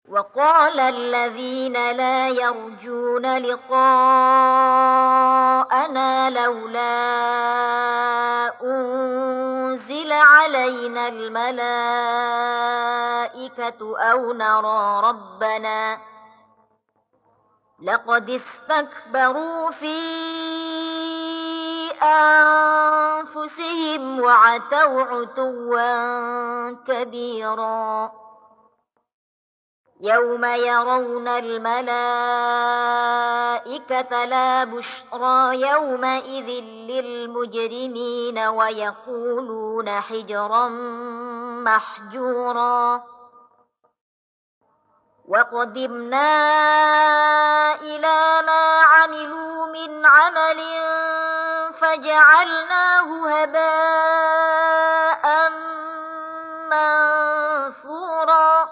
وقال الذين لا يرجون لقاءنا لولا أنزل علينا الملائكة أو نرى ربنا لقد استكبروا في أنفسهم وعتوا عتوا كبيرا يوم يرون الملائكة لا بشرى يومئذ للمجرمين ويقولون حجرا محجورا وقدمنا إلى ما عملوا من عمل فجعلناه هباء منثورا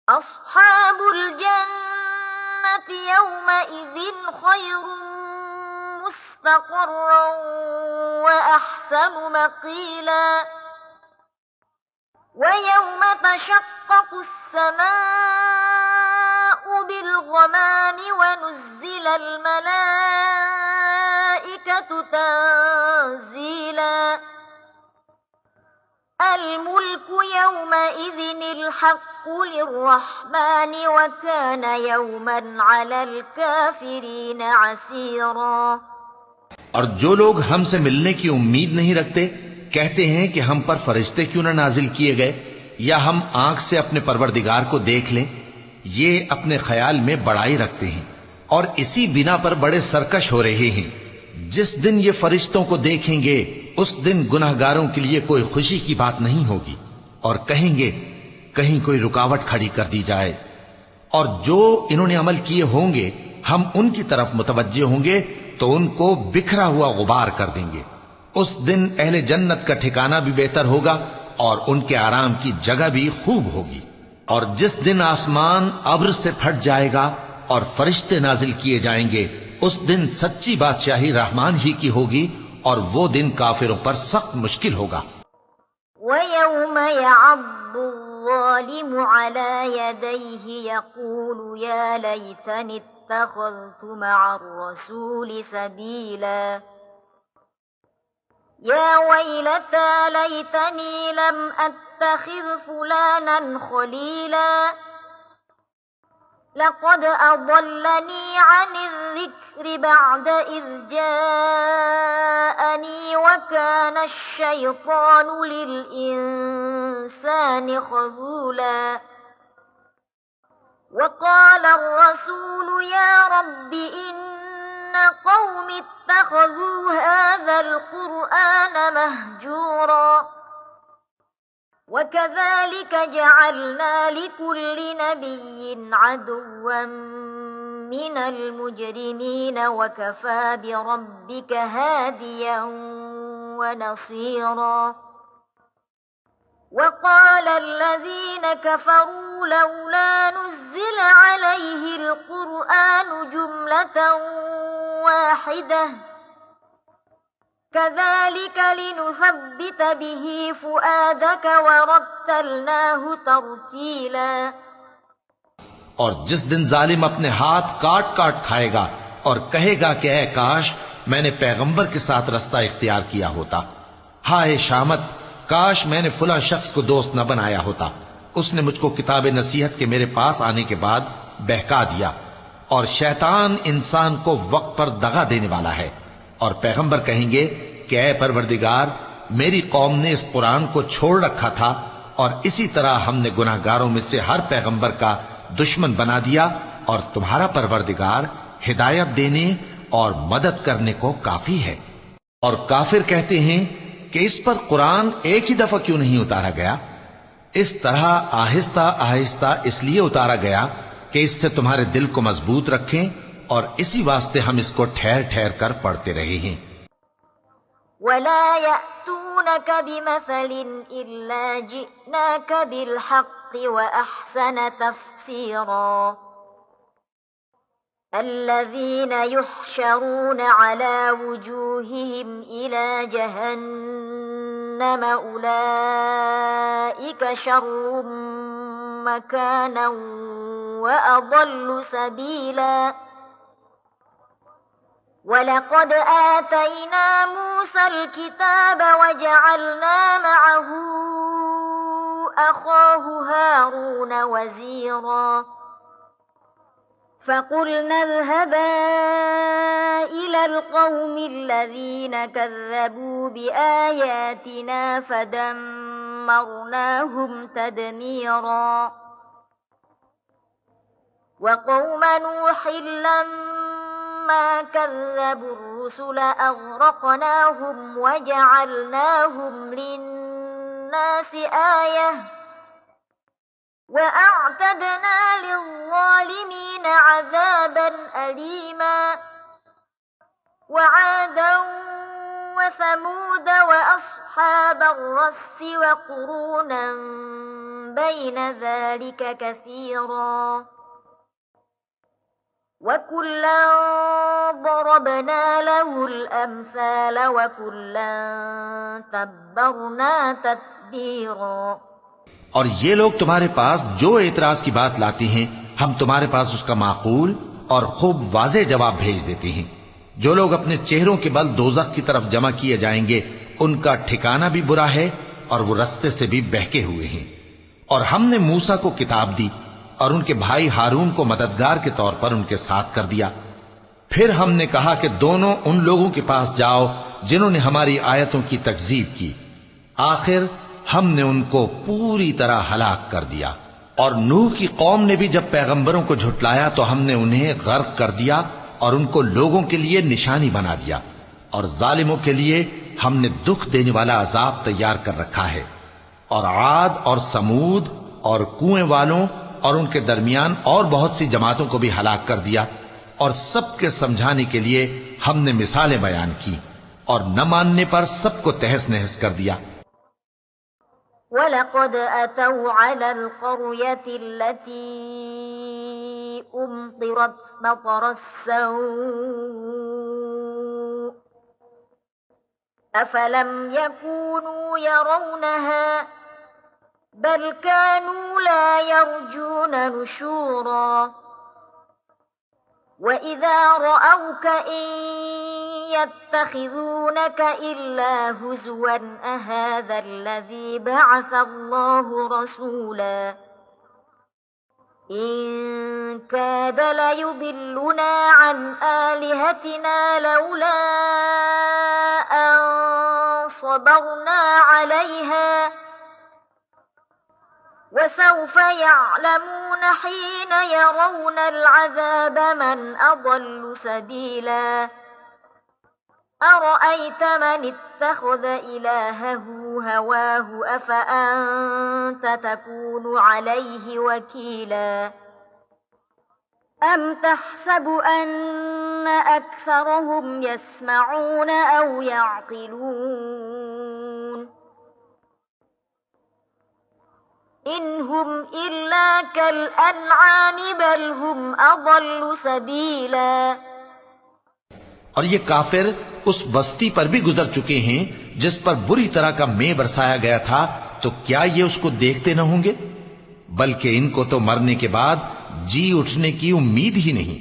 أصحاب الجنة يومئذ خير مستقرا وأحسن مقيلا ويوم تشقق السماء بالغمام ونزل الملائكة تنزيلا الملك يومئذ الحق للرحمن وكان يوما على الكافرين عسيرا। और जो लोग हमसे मिलने की उम्मीद नहीं रखते कहते हैं कि हम पर फरिश्ते क्यों न नाजिल किए गए या हम आंख से अपने परवरदिगार को देख लें। ये अपने ख्याल में बड़ाई रखते हैं और इसी बिना पर बड़े सरकश हो रहे हैं। जिस दिन ये फरिश्तों को देखेंगे उस दिन गुनहगारों के लिए कोई खुशी की बात नहीं होगी और कहेंगे कहीं कोई रुकावट खड़ी कर दी जाए। और जो इन्होंने अमल किए होंगे हम उनकी तरफ मुतवज्जे होंगे तो उनको बिखरा हुआ गुबार कर देंगे। उस दिन अहले जन्नत का ठिकाना भी बेहतर होगा और उनके आराम की जगह भी खूब होगी। और जिस दिन आसमान अब्र से फट जाएगा और फरिश्ते नाजिल किए जाएंगे उस दिन सच्ची बादशाही रहमान ही की होगी और वो दिन काफिरों पर सख्त मुश्किल होगा। वयौम यअद्दु ज़ालिमु अला यदैहि यक़ूलु या लैतनी इत्तख़ज़्तु मअर रसूलि सबीला या वैलता लैतनी लम अत्तखिज़ फुलानन खलीला लक़द अضلनी अनिज़्ज़िक्रि बअद इज़ जाअनी वकान अश्शैतानु लिल-इंसानि ख़ज़ूला वक़ाल अर्रसूलु या रब्बि इन्न क़ौमि इत्तख़ज़ू हाज़ल क़ुरआन महजूरा वकज़ालिक जअलना लिकुल्लि नबिय्यिन अदुव्वन मिनल मुजरिमीन वकफ़ा बिरब्बिक हादियन वनसीरा वक़ाल الذين كفروا لولا نزل عليه القرآن جملة واحدة كذلك لنثبت به فؤادك ورتلناه ترتيلا। और जिस दिन जालिम अपने हाथ काट काट खाएगा और कहेगा कि ऐ काश मैंने पैगंबर के साथ रास्ता इख्तियार किया होता। हाय शामत, काश मैंने फुला शख्स को दोस्त न बनाया होता। उसने मुझको किताब नसीहत के मेरे पास आने के बाद बहका दिया। और शैतान इंसान को वक्त पर दगा देने वाला है। और पैगंबर कहेंगे कि ऐ परवरदिगार, मेरी कौम ने इस कुरान को छोड़ रखा था और इसी तरह हमने गुनाहगारों में से हर पैगंबर का दुश्मन बना दिया और तुम्हारा परवरदिगार हिदायत देने और मदद करने को काफी है। और काफिर कहते हैं कि इस पर कुरान एक ही दफा क्यों नहीं उतारा गया। इस तरह आहिस्ता आहिस्ता इसलिए उतारा गया कि इससे तुम्हारे दिल को मजबूत रखें और इसी वास्ते हम इसको ठहर ठहर कर पढ़ते रहे हैं। वला यअतूनक बिमसलिन इल्ला जिअनाक बिलहक़्क़ि व अहसन तफ़सीरा। الذين يحشرون على وجوههم إلى جهنم أولئك شر مكانا وأضل سبيلا ولقد آتينا موسى الكتاب وجعلنا معه أخاه هارون وزيرا فقلنا اذهبا إلى القوم الذين كذبوا بآياتنا فدمرناهم تدميرا وقوم نوح لما كذبوا الرسل أغرقناهم وجعلناهم للناس آية وأعتدنا للظالمين عذابا أليما وعادا وثمود وأصحاب الرس وقرونا بين ذلك كثيرا وكلا ضربنا له الأمثال وكلا تبرنا تتبيرا और ये लोग तुम्हारे पास जो एतराज की बात लाती हैं, हम तुम्हारे पास उसका माकूल और खूब वाज़े जवाब भेज देते हैं। जो लोग अपने चेहरों के बल दोज़ख की तरफ जमा किए जाएंगे, उनका ठिकाना भी बुरा है और वो रस्ते से भी बहके हुए हैं। और हमने मूसा को किताब दी और उनके भाई हारून को मददगार के तौर पर उनके साथ कर दिया। फिर हमने कहा कि दोनों उन लोगों के पास जाओ जिन्होंने हमारी आयतों की तकज़ीब की। आखिर हमने उनको पूरी तरह हलाक कर दिया। और नूह की कौम ने भी जब पैगंबरों को झुटलाया तो हमने उन्हें गर्क कर दिया और उनको लोगों के लिए निशानी बना दिया। और जालिमों के लिए हमने दुख देने वाला अजाब तैयार कर रखा है। और आद और समूद और कुएं वालों और उनके दरमियान और बहुत सी जमातों को भी हलाक कर दिया। और सबके समझाने के लिए हमने मिसालें बयान की और न मानने पर सबको तहस नहस कर दिया। وَلَقَدْ أَتَوْا عَلَى الْقَرْيَةِ الَّتِي أُمْطِرَتْ مَطَرَ السَّوْءِ أَفَلَمْ يَكُونُوا يَرَوْنَهَا بَلْ كَانُوا لَا يَرْجُونَ نُشُورًا وَإِذَا رَأَوْكَ إِن يَتَّخِذُونَكَ إِلَّا هُزُوًا أَهَذَا الَّذِي بَعَثَ اللَّهُ رَسُولًا إِن كَادَ لَيُضِلُّنَا عَنْ آلِهَتِنَا لَوْلَا أَن صَبَرْنَا عَلَيْهَا وسوف يعلمون حين يرون العذاب من أضل سبيلا أرأيت من اتخذ إلهه هواه أفأنت تكون عليه وكيلا أم تحسب أن أكثرهم يسمعون أو يعقلون إن هم إلا كالأنعام بل هم أضل سبيلا और ये काफिर उस बस्ती पर भी गुजर चुके हैं जिस पर बुरी तरह का मेह बरसाया गया था, तो क्या ये उसको देखते न होंगे? बल्कि इनको तो मरने के बाद जी उठने की उम्मीद ही नहीं।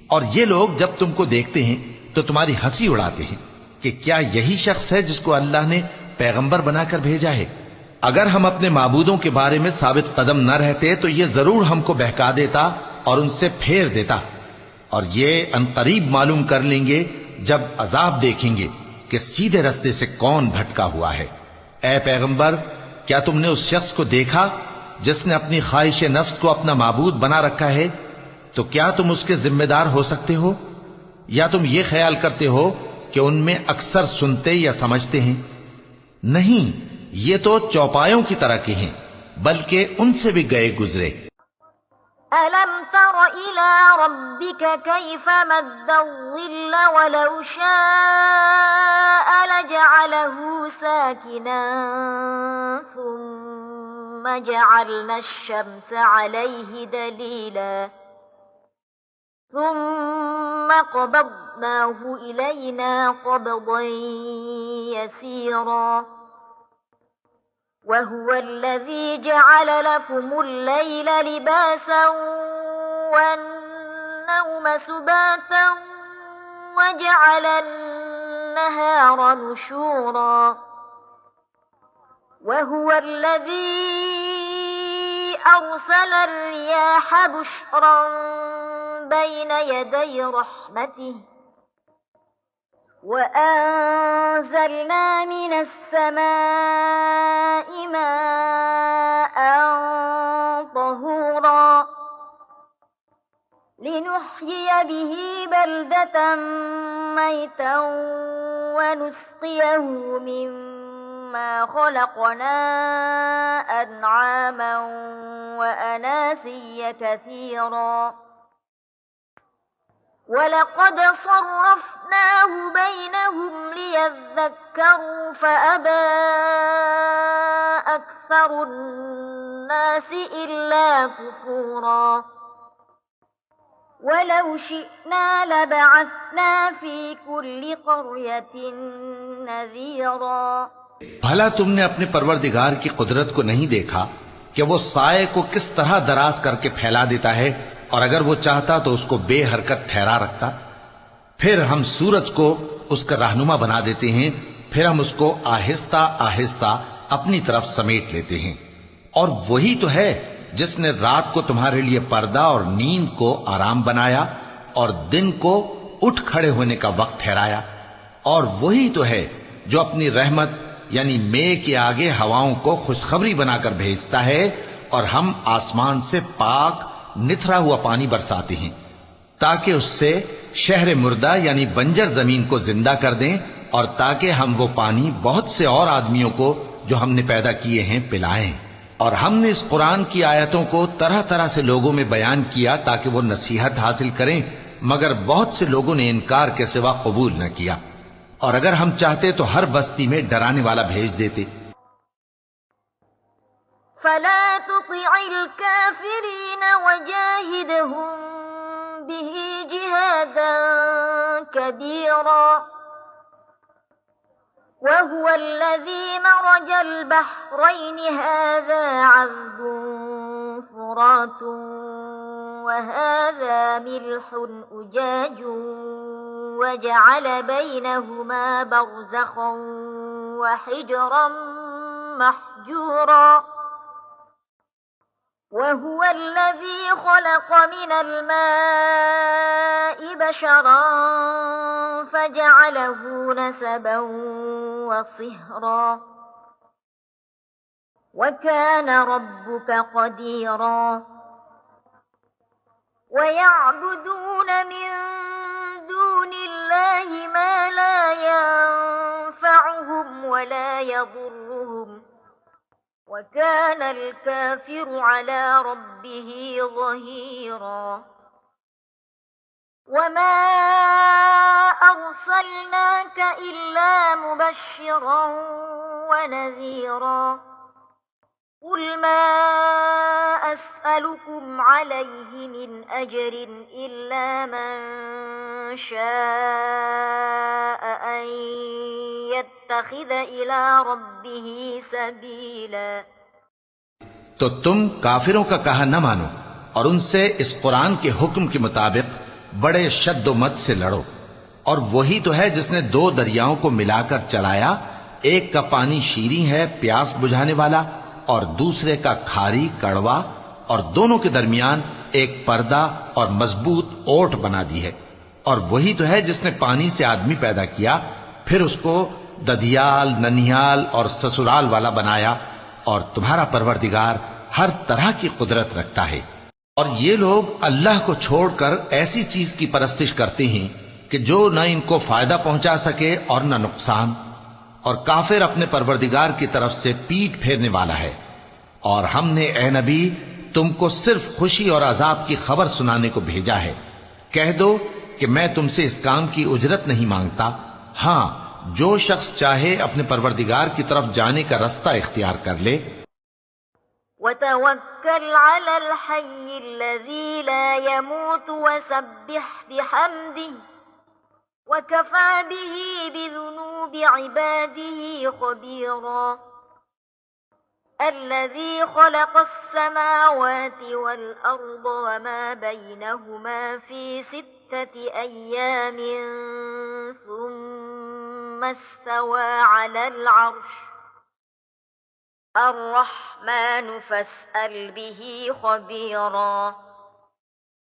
और ये लोग जब तुमको देखते हैं तो तुम्हारी हंसी उड़ाते हैं कि क्या यही शख्स है जिसको अल्लाह ने पैगंबर बनाकर भेजा है? अगर हम अपने माबूदों के बारे में साबित कदम न रहते तो ये जरूर हमको बहका देता और उनसे फेर देता। और ये अनकरीब मालूम कर लेंगे जब अजाब देखेंगे कि सीधे रास्ते से कौन भटका हुआ है। ऐ पैगंबर, क्या तुमने उस शख्स को देखा जिसने अपनी ख्वाहिश नफ्स को अपना माबूद बना रखा है? तो क्या तुम उसके जिम्मेदार हो सकते हो? या तुम ये ख्याल करते हो कि उनमें अक्सर सुनते या समझते हैं? नहीं, ये तो चौपायों की तरह के हैं, बल्कि उनसे भी गए गुजरे। ألم تر إلى ربك كيف مد الظل ولو شاء لجعله ساكنا ثم جعلنا الشمس عليه دليلا ثم قبضناه إلينا قبضا يسيرا وهو الذي جعل لكم الليل لباسا والنوم سباتا وجعل النهار نشورا وهو الذي أرسل الرياح بشرا بين يدي رحمته وأنزلنا من السماء ماء طهورا لنحيي به بلدة ميتا ونسقيه مما خلقنا أنعاما وأناسيا كثيرا ولقد صرفناه بينهم ليذكروا فأبى أكثر الناس إلا كفورا ولو شئنا لبعثنا في كل قرية نذيرا भला तुमने अपने परवरदिगार की कुदरत को नहीं देखा कि वो साए को किस तरह दराज करके फैला देता है और अगर वो चाहता तो उसको बेहरकत ठहरा रखता। फिर हम सूरज को उसका रहनुमा बना देते हैं, फिर हम उसको आहिस्ता आहिस्ता अपनी तरफ समेट लेते हैं। और वही तो है जिसने रात को तुम्हारे लिए पर्दा और नींद को आराम बनाया और दिन को उठ खड़े होने का वक्त ठहराया। और वही तो है जो अपनी रहमत यानी मेघ के आगे हवाओं को खुशखबरी बनाकर भेजता है और हम आसमान से पाक निथरा हुआ पानी बरसाते हैं ताकि उससे शहर मुर्दा यानी बंजर जमीन को जिंदा कर दें और ताकि हम वो पानी बहुत से और आदमियों को जो हमने पैदा किए हैं पिलाएं। और हमने इस कुरान की आयतों को तरह तरह से लोगों में बयान किया ताकि वो नसीहत हासिल करें, मगर बहुत से लोगों ने इनकार के सिवा कबूल न किया। और अगर हम चाहते तो हर बस्ती में डराने वाला भेज देते। फला तुतिइल काफिरीन वजाहिदहुम बिही जिहादन कबीरा वहुवा अल्लज़ी मरजल बहरैन हाज़ा अज़बुन फुरातुन वहाज़ा मिल्हुन उजाजुन वजअल बैनहुमा बरज़खन वहिजरन महजूरा वहुव अल्लज़ी खलक़ मिनल माइ बशरन फजअलहु नसबन वसिहरा वकान रब्बुक क़दीरा वयअबुदून मिन दूनिल्लाहि मा ला यंफ़अहुम वला यदुर्रुहुम वकान अल-काफ़िरु अला रब्बिही ज़हीरा वमा अर्सलनाक इल्ला मुबश्शिरन वनज़ीरा कुल मा अस्अलुकुम अलैहि मिन अजरिन इल्ला मन शाअ अन यत्तखिज़ इला रब्बिही सबीला। तो तुम काफिरों का कहा न मानो और उनसे इस कुरान के हुक्म के मुताबिक बड़े शद्दोमत से लड़ो। और वही तो है जिसने दो दरियाओं को मिलाकर चलाया, एक का पानी शीरी है प्यास बुझाने वाला और दूसरे का खारी कड़वा, और दोनों के दरमियान एक पर्दा और मजबूत ओट बना दी है। और वही तो है जिसने पानी से आदमी पैदा किया, फिर उसको दधियाल ननिहाल और ससुराल वाला बनाया। और तुम्हारा परवरदिगार हर तरह की कुदरत रखता है। और ये लोग अल्लाह को छोड़कर ऐसी चीज की परस्तिश करते हैं कि जो न इनको फायदा पहुंचा सके और न नुकसान। और काफिर अपने परवरदिगार की तरफ से पीठ फेरने वाला है। और हमने ए नबी तुमको सिर्फ खुशी और अजाब की खबर सुनाने को भेजा है। कह दो कि मैं तुमसे इस काम की उजरत नहीं मांगता। हां, जो शख्स चाहे अपने परवरदिगार की तरफ जाने का रास्ता इख्तियार कर ले। वतवक्कल अलल हय्यिल लज़ी ला यमूत वसब्बिह बिहम्दिही वकफ़ा बिही बिज़ुनूबि इबादिही ख़बीरा الذي خلق السماوات والأرض وما بينهما في 6 أيام ثم استوى على العرش الرحمن فاسأل به خبيرا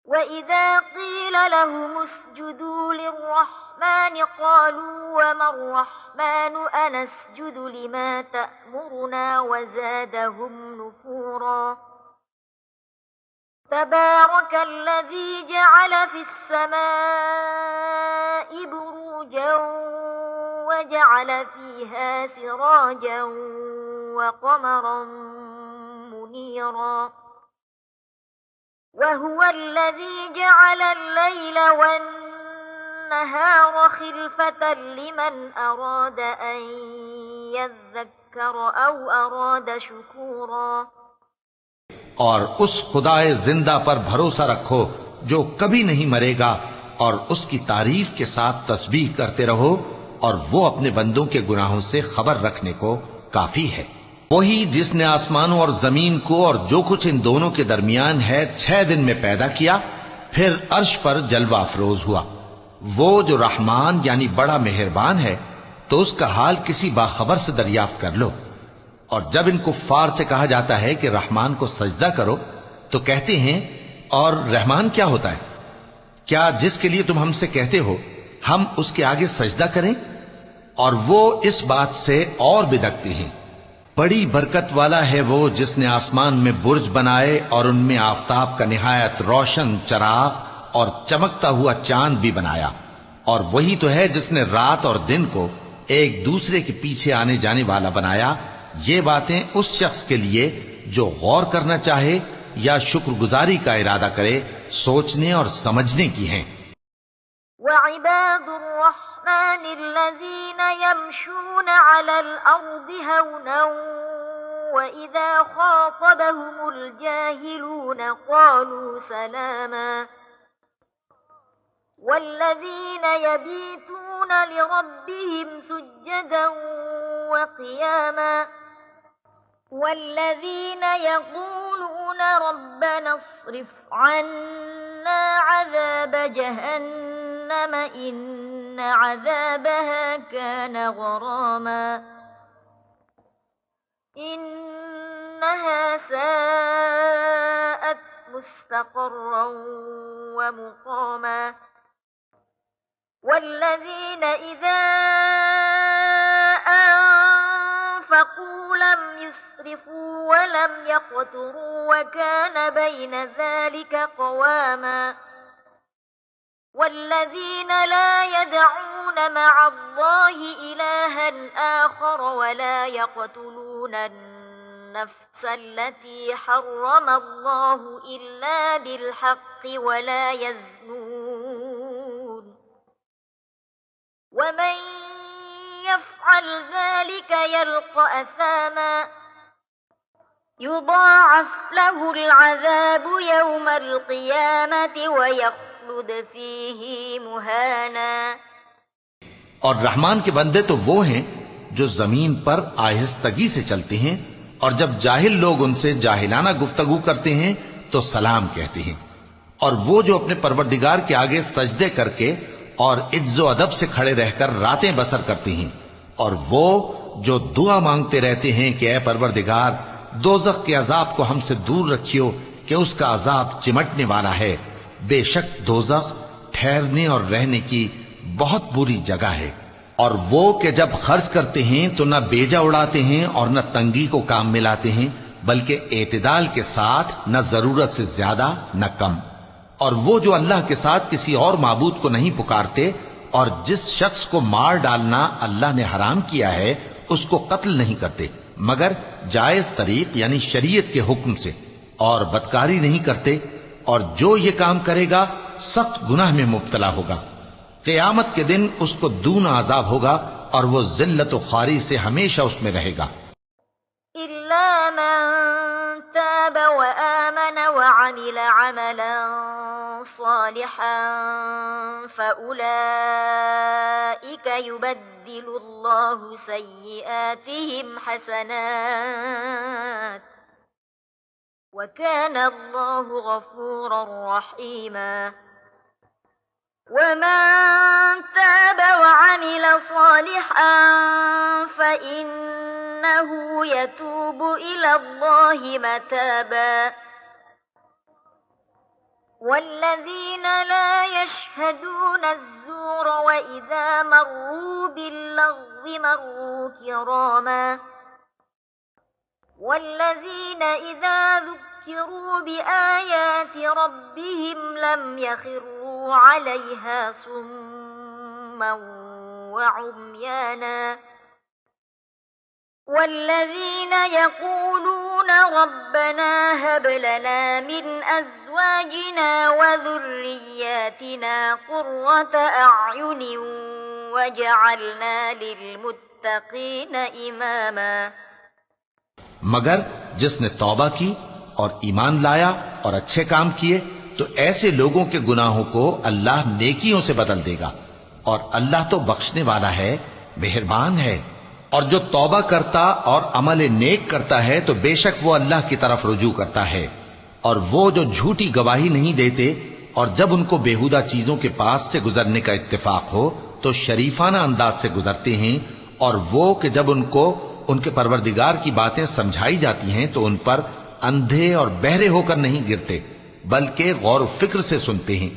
وإذا قيل لهم اسجدوا للرحمن قالوا وما الرحمن أنسجد لما تأمرنا وزادهم نفورا تبارك الذي جعل في السماء بروجا وجعل فيها سراجا وقمرا منيرا وهو الذي جعل الليل والنهار خلفة لمن أراد أن يذكر أو أراد شكورا और उस खुदाए जिंदा पर भरोसा रखो जो कभी नहीं मरेगा और उसकी तारीफ के साथ तस्बीह करते रहो और वो अपने बंदों के गुनाहों से खबर रखने को काफी है। वही जिसने आसमानों और जमीन को और जो कुछ इन दोनों के दरमियान है 6 दिन में पैदा किया, फिर अर्श पर जलवा अफरोज हुआ। वो जो रहमान यानी बड़ा मेहरबान है, तो उसका हाल किसी बाखबर से दरियाफ्त कर लो। और जब इन कुफ्फार से कहा जाता है कि रहमान को सजदा करो, तो कहते हैं और रहमान क्या होता है? क्या जिसके लिए तुम हमसे कहते हो हम उसके आगे सजदा करें? और वो इस बात से और बिदकते हैं। बड़ी बरकत वाला है वो जिसने आसमान में बुर्ज बनाए और उनमें आफताब का निहायत रोशन चराग और चमकता हुआ चांद भी बनाया। और वही तो है जिसने रात और दिन को एक दूसरे के पीछे आने जाने वाला बनाया। ये बातें उस शख्स के लिए जो गौर करना चाहे या शुक्रगुजारी का इरादा करे, सोचने और समझने की हैं। वइबादुर रहमानिल्लज़ीन यमशून अलल अर्दि हौनन वइज़ा ख़ातबहुमुल जाहिलून क़ालू सलामा वल्लज़ीन यबीतून लिरब्बिहिम सुज्जदन वक़ियामा वल्लज़ीन यक़ूलून रब्बना अस्रिफ अन्ना अज़ाब जहन्नम इन्न अज़ाबहा कान गरामा इन्नहा साअत मुस्तक़र्रन व मुक़ामा वल्लज़ीन इज़ा أنفقوا لم يسرفوا ولم يقتروا وكان بين ذلك قواما والذين لا يدعون مع الله إلها آخر ولا يقتلون النفس التي حرم الله إلا بالحق ولا يزنون ومن يفعل ذلك يلقى أثاما يضاعف له العذاب يوم القيامة ويخلد فيه مهانا। और रहमान के बंदे तो वो हैं जो जमीन पर आहिस्तगी से चलते हैं और जब जाहिल लोग उनसे जाहिलाना गुफ्तगू करते हैं तो सलाम कहते हैं। और वो जो अपने परवरदिगार के आगे सजदे करके और इज्जो अदब से खड़े रहकर रातें बसर करते हैं। और वो जो दुआ मांगते रहते हैं कि ऐ परवरदिगार, दोज़ख के अजाब को हमसे दूर रखियो कि उसका अजाब चिमटने वाला है। बेशक दोज़ख ठहरने और रहने की बहुत बुरी जगह है। और वो कि जब खर्च करते हैं तो न बेजा उड़ाते हैं और न तंगी को काम में लाते हैं, बल्कि एतदाल के साथ न जरूरत से ज्यादा न कम। और वो जो अल्लाह के साथ किसी और माबूद को नहीं पुकारते और जिस शख्स को मार डालना अल्लाह ने हराम किया है उसको कत्ल नहीं करते मगर जायज तरीक यानी शरीयत के हुक्म से, और बदकारी नहीं करते। और जो ये काम करेगा सख्त गुनाह में मुब्तला होगा। क़यामत के दिन उसको दूना अजाब होगा और वो जिल्लत व ख़ारी से हमेशा उसमें रहेगा। इल्ला मन تاب وآمن وعمل عملا صالحا فأولئك يبدل الله سيئاتهم حسنات وكان الله غفورا رحيما ومن تاب وعمل صالحا فإنه يتوب إلى الله متابا والذين لا يشهدون الزور وإذا مروا باللغو مروا كراما والذين إذا ذكروا بآيات ربهم لم يخروا عليها صما وعميانا والذين يقولون ربنا هب لنا من أزواجنا وذرياتنا قرة أعين وجعلنا للمتقين إماما मगर जिसने तौबा की और ईमान लाया और अच्छे काम किए तो ऐसे लोगों के गुनाहों को अल्लाह नेकियों से बदल देगा और अल्लाह तो बख्शने वाला है, मेहरबान है। और जो तौबा करता और अमल नेक करता है तो बेशक वो अल्लाह की तरफ रुजू करता है। और वो जो झूठी गवाही नहीं देते और जब उनको बेहुदा चीजों के पास से गुजरने का इत्तेफाक हो तो शरीफाना अंदाज से गुजरते हैं। और वो कि जब उनको उनके परवरदिगार की बातें समझाई जाती हैं तो उन पर अंधे और बहरे होकर नहीं गिरते बल्कि गौर फिक्र से सुनते हैं।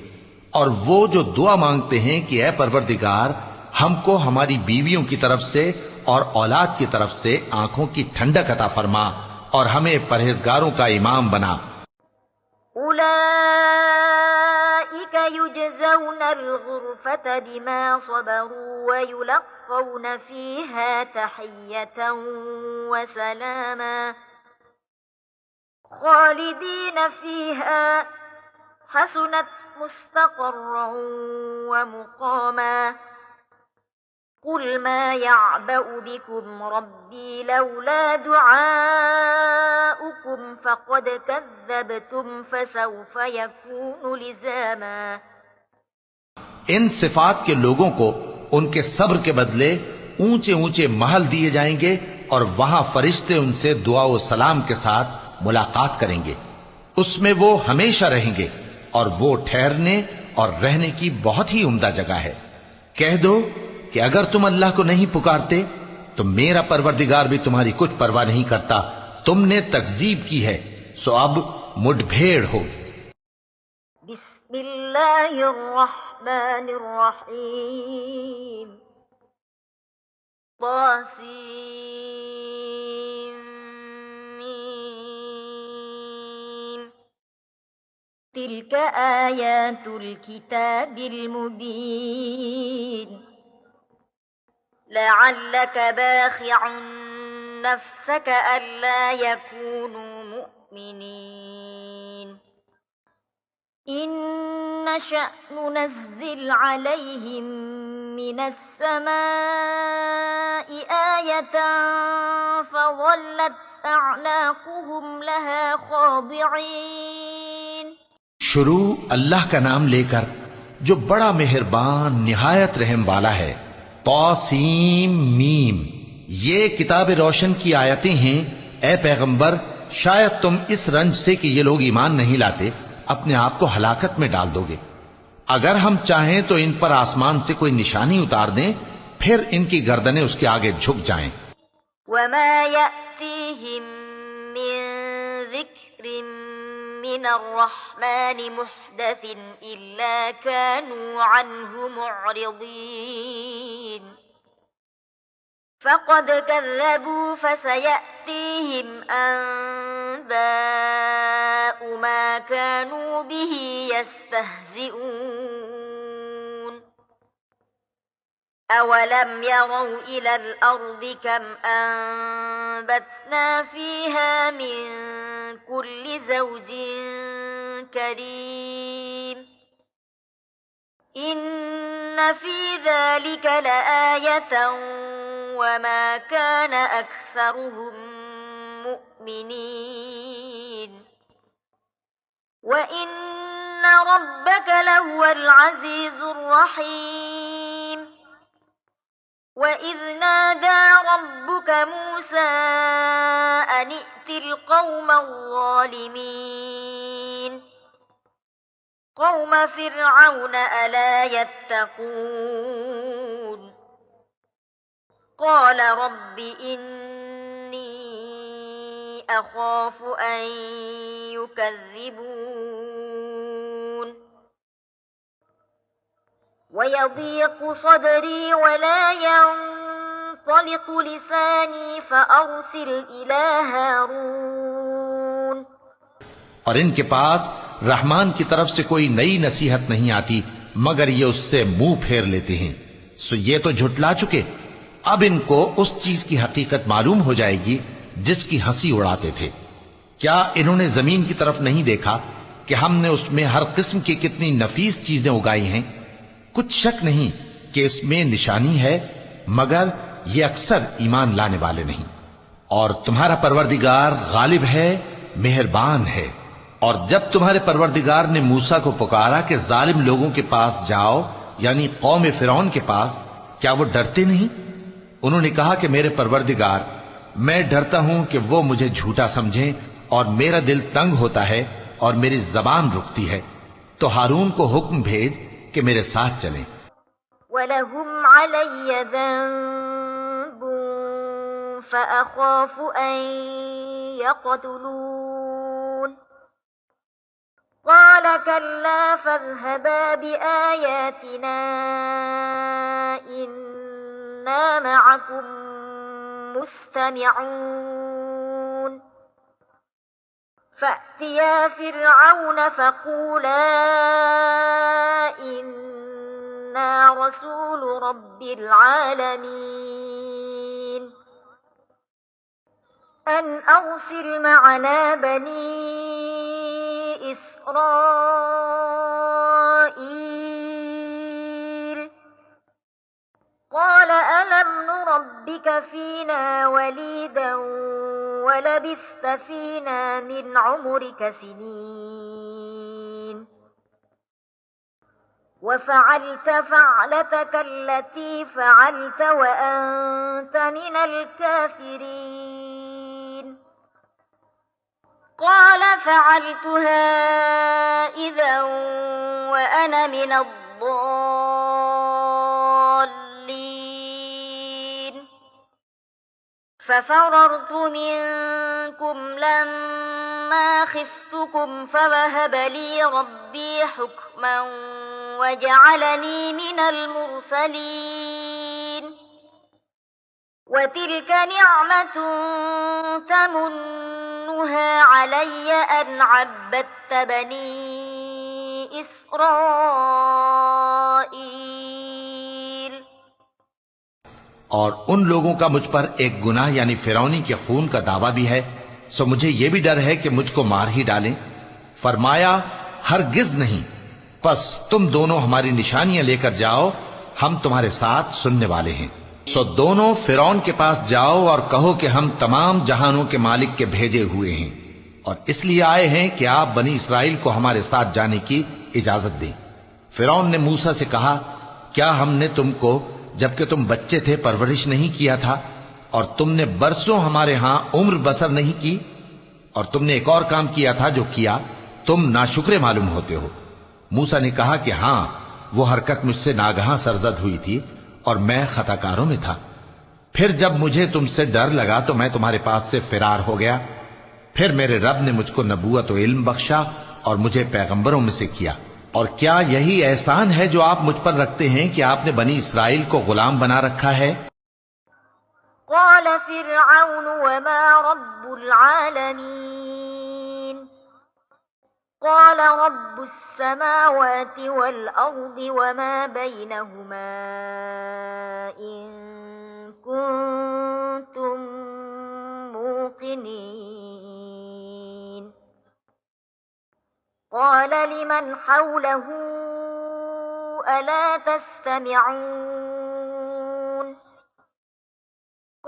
और वो जो दुआ मांगते हैं कि ऐ परवरदिगार हमको हमारी बीवियों की तरफ से और औलाद की तरफ से आंखों की ठंडक अता फरमा और हमें परहेजगारों का इमाम बना। उलाइक युजज़ौन अल-गुरफत बिमा सबरू व युलक़ौन फीहा तहियतन व सलामा खालिदीन फीहा हसनत मुस्तक़र्रन व मुक़ामा कुल मा यअबअ बिकुम रब्बी लौला दुआउकुम फ़क़द कज़्ज़बतुम फ़सौफ़ यकूनु लिज़ामा। इन सिफात के लोगों को उनके सब्र के बदले ऊंचे ऊंचे महल दिए जाएंगे और वहां फरिश्ते उनसे दुआ व सलाम के साथ मुलाकात करेंगे। उसमें वो हमेशा रहेंगे और वो ठहरने और रहने की बहुत ही उम्दा जगह है। कह दो कि अगर तुम अल्लाह को नहीं पुकारते तो मेरा परवरदिगार भी तुम्हारी कुछ परवाह नहीं करता। तुमने तकजीब की है सो अब मुठभेड़ होगी। बिस्मिल्लाहिर्रहमानिर्रहीम तासीम तिल्क आयातुल किताबिल मुबीन लअल्लक बाखिउन नफ्सक अल्ला यकूनु मुमिनीन इन नशअ नुनज़्ज़िल अलैहिम मिनस समाई आयतन फज़ल्लत अअनाक़ुहुम लहा ख़ादिईन। शुरू अल्लाह का नाम लेकर जो बड़ा मेहरबान निहायत रहम वाला है। तासीम मीम, ये किताब रोशन की आयतें हैं। ए पैगंबर, शायद तुम इस रंज से कि ये लोग ईमान नहीं लाते अपने आप को हलाकत में डाल दोगे। अगर हम चाहें तो इन पर आसमान से कोई निशानी उतार दें, फिर इनकी गर्दनें उसके आगे झुक जाएं। वमा यअतीहिम मिन ज़िक्रिन मिनर रहमानि मुहदसिन इल्ला कानू अन्हु मुअरिदीन फ़क़द कज़्ज़बू फसयअतीहिम अंबाउ मा कानू बिही यस्तहज़िऊन अवलम यरौ इलल अर्दि कम अंबतना फ़ीहा मिन कुल्लि ज़ौजिन करीम इन्न फ़ी ज़ालिक लआयतन वमा कान अक्सरुहुम المؤمنين وإن ربك لهو العزيز الرحيم وإذ نادى ربك موسى أن ائت القوم الظالمين قوم فرعون ألا يتقون قال رب إني أخاف أن يكذبون ويضيق صدري ولا ينطلق لساني فأرسل إلى هارون और इनके पास रहमान की तरफ से कोई नई नसीहत नहीं आती मगर ये उससे मुंह फेर लेते हैं। सो ये तो झुटला चुके, अब इनको उस चीज की हकीकत मालूम हो जाएगी जिसकी हंसी उड़ाते थे। क्या इन्होंने जमीन की तरफ नहीं देखा कि हमने उसमें हर किस्म की कितनी नफीस चीजें उगाई हैं? कुछ शक नहीं कि इसमें निशानी है, मगर ये अक्सर ईमान लाने वाले नहीं। और तुम्हारा परवरदिगार गालिब है, मेहरबान है। और जब तुम्हारे परवरदिगार ने मूसा को पुकारा कि जालिम लोगों के पास जाओ, यानी कौम फिरौन के पास, क्या वो डरते नहीं? उन्होंने कहा कि मेरे परवरदिगार, मैं डरता हूं कि वो मुझे झूठा समझें और मेरा दिल तंग होता है और मेरी जबान रुकती है। तो हारून को हुक्म भेज कि मेरे साथ चलें। वलहुम अलय्य ज़ंबुन फ़अख़ाफ़ु अन यक़्तुलून क़ाल कल्ला फ़ज़हबा बिआयातिना इन्ना मअकुम मुस्तमिऊन फ़अतिया फ़िरऔन फ़क़ूला इन्ना रसूलु रब्बिल आलमीन अन अरसिल मअना बनी इस्राईल क़ाल अलम नुरब्बिक फ़ीना वलीदा वलबिस्त फ़ीना मिन उम्रिक सिनीन वफ़अलत फ़अलतक अल्लती फ़अलत वअन्त मिनल काफ़िरीन क़ाल फ़अलतुहा इज़न वअना मिनद्दल्लीन फ़फ़ररतु मिनकुम लम्मा ख़िफ़्तुकुम फ़वहब ली रब्बी हुक्मन वजअलनी मिनल मुरसलीन वतिल्क निअमतुन तमुन्नुहा अलय्य अन अब्बदत बनी इस्राईल। और उन लोगों का मुझ पर एक गुनाह यानी फिरौनी के खून का दावा भी है, सो मुझे यह भी डर है कि मुझको मार ही डालें। फरमाया, हरगिज नहीं, बस तुम दोनों हमारी निशानियां लेकर जाओ, हम तुम्हारे साथ सुनने वाले हैं। सो दोनों फिरौन के पास जाओ और कहो कि हम तमाम जहानों के मालिक के भेजे हुए हैं और इसलिए आए हैं कि आप बनी इसराइल को हमारे साथ जाने की इजाजत दें। फिरौन ने मूसा से कहा, क्या हमने तुमको जबकि तुम बच्चे थे परवरिश नहीं किया था और तुमने बरसों हमारे यहां उम्र बसर नहीं की? और तुमने एक और काम किया था जो किया, तुम नाशुक्रे मालूम होते हो। मूसा ने कहा कि हां, वो हरकत मुझसे नागहां सरजद हुई थी और मैं खताकारों में था। फिर जब मुझे तुमसे डर लगा तो मैं तुम्हारे पास से फिरार हो गया। फिर मेरे रब ने मुझको नबूवत और इल्म बख्शा और मुझे पैगंबरों में से किया। और क्या यही एहसान है जो आप मुझ पर रखते हैं कि आपने बनी इसराइल को गुलाम बना रखा है? क़ाल फ़िरऔन वमा रब्बुल आलमीन क़ाल रब्बुस समावाति वल अर्दि वमा बैनहुमा इन कुन्तुम मूक़िनीन क़ाल लिमन हौलहु अला तस्तमिऊन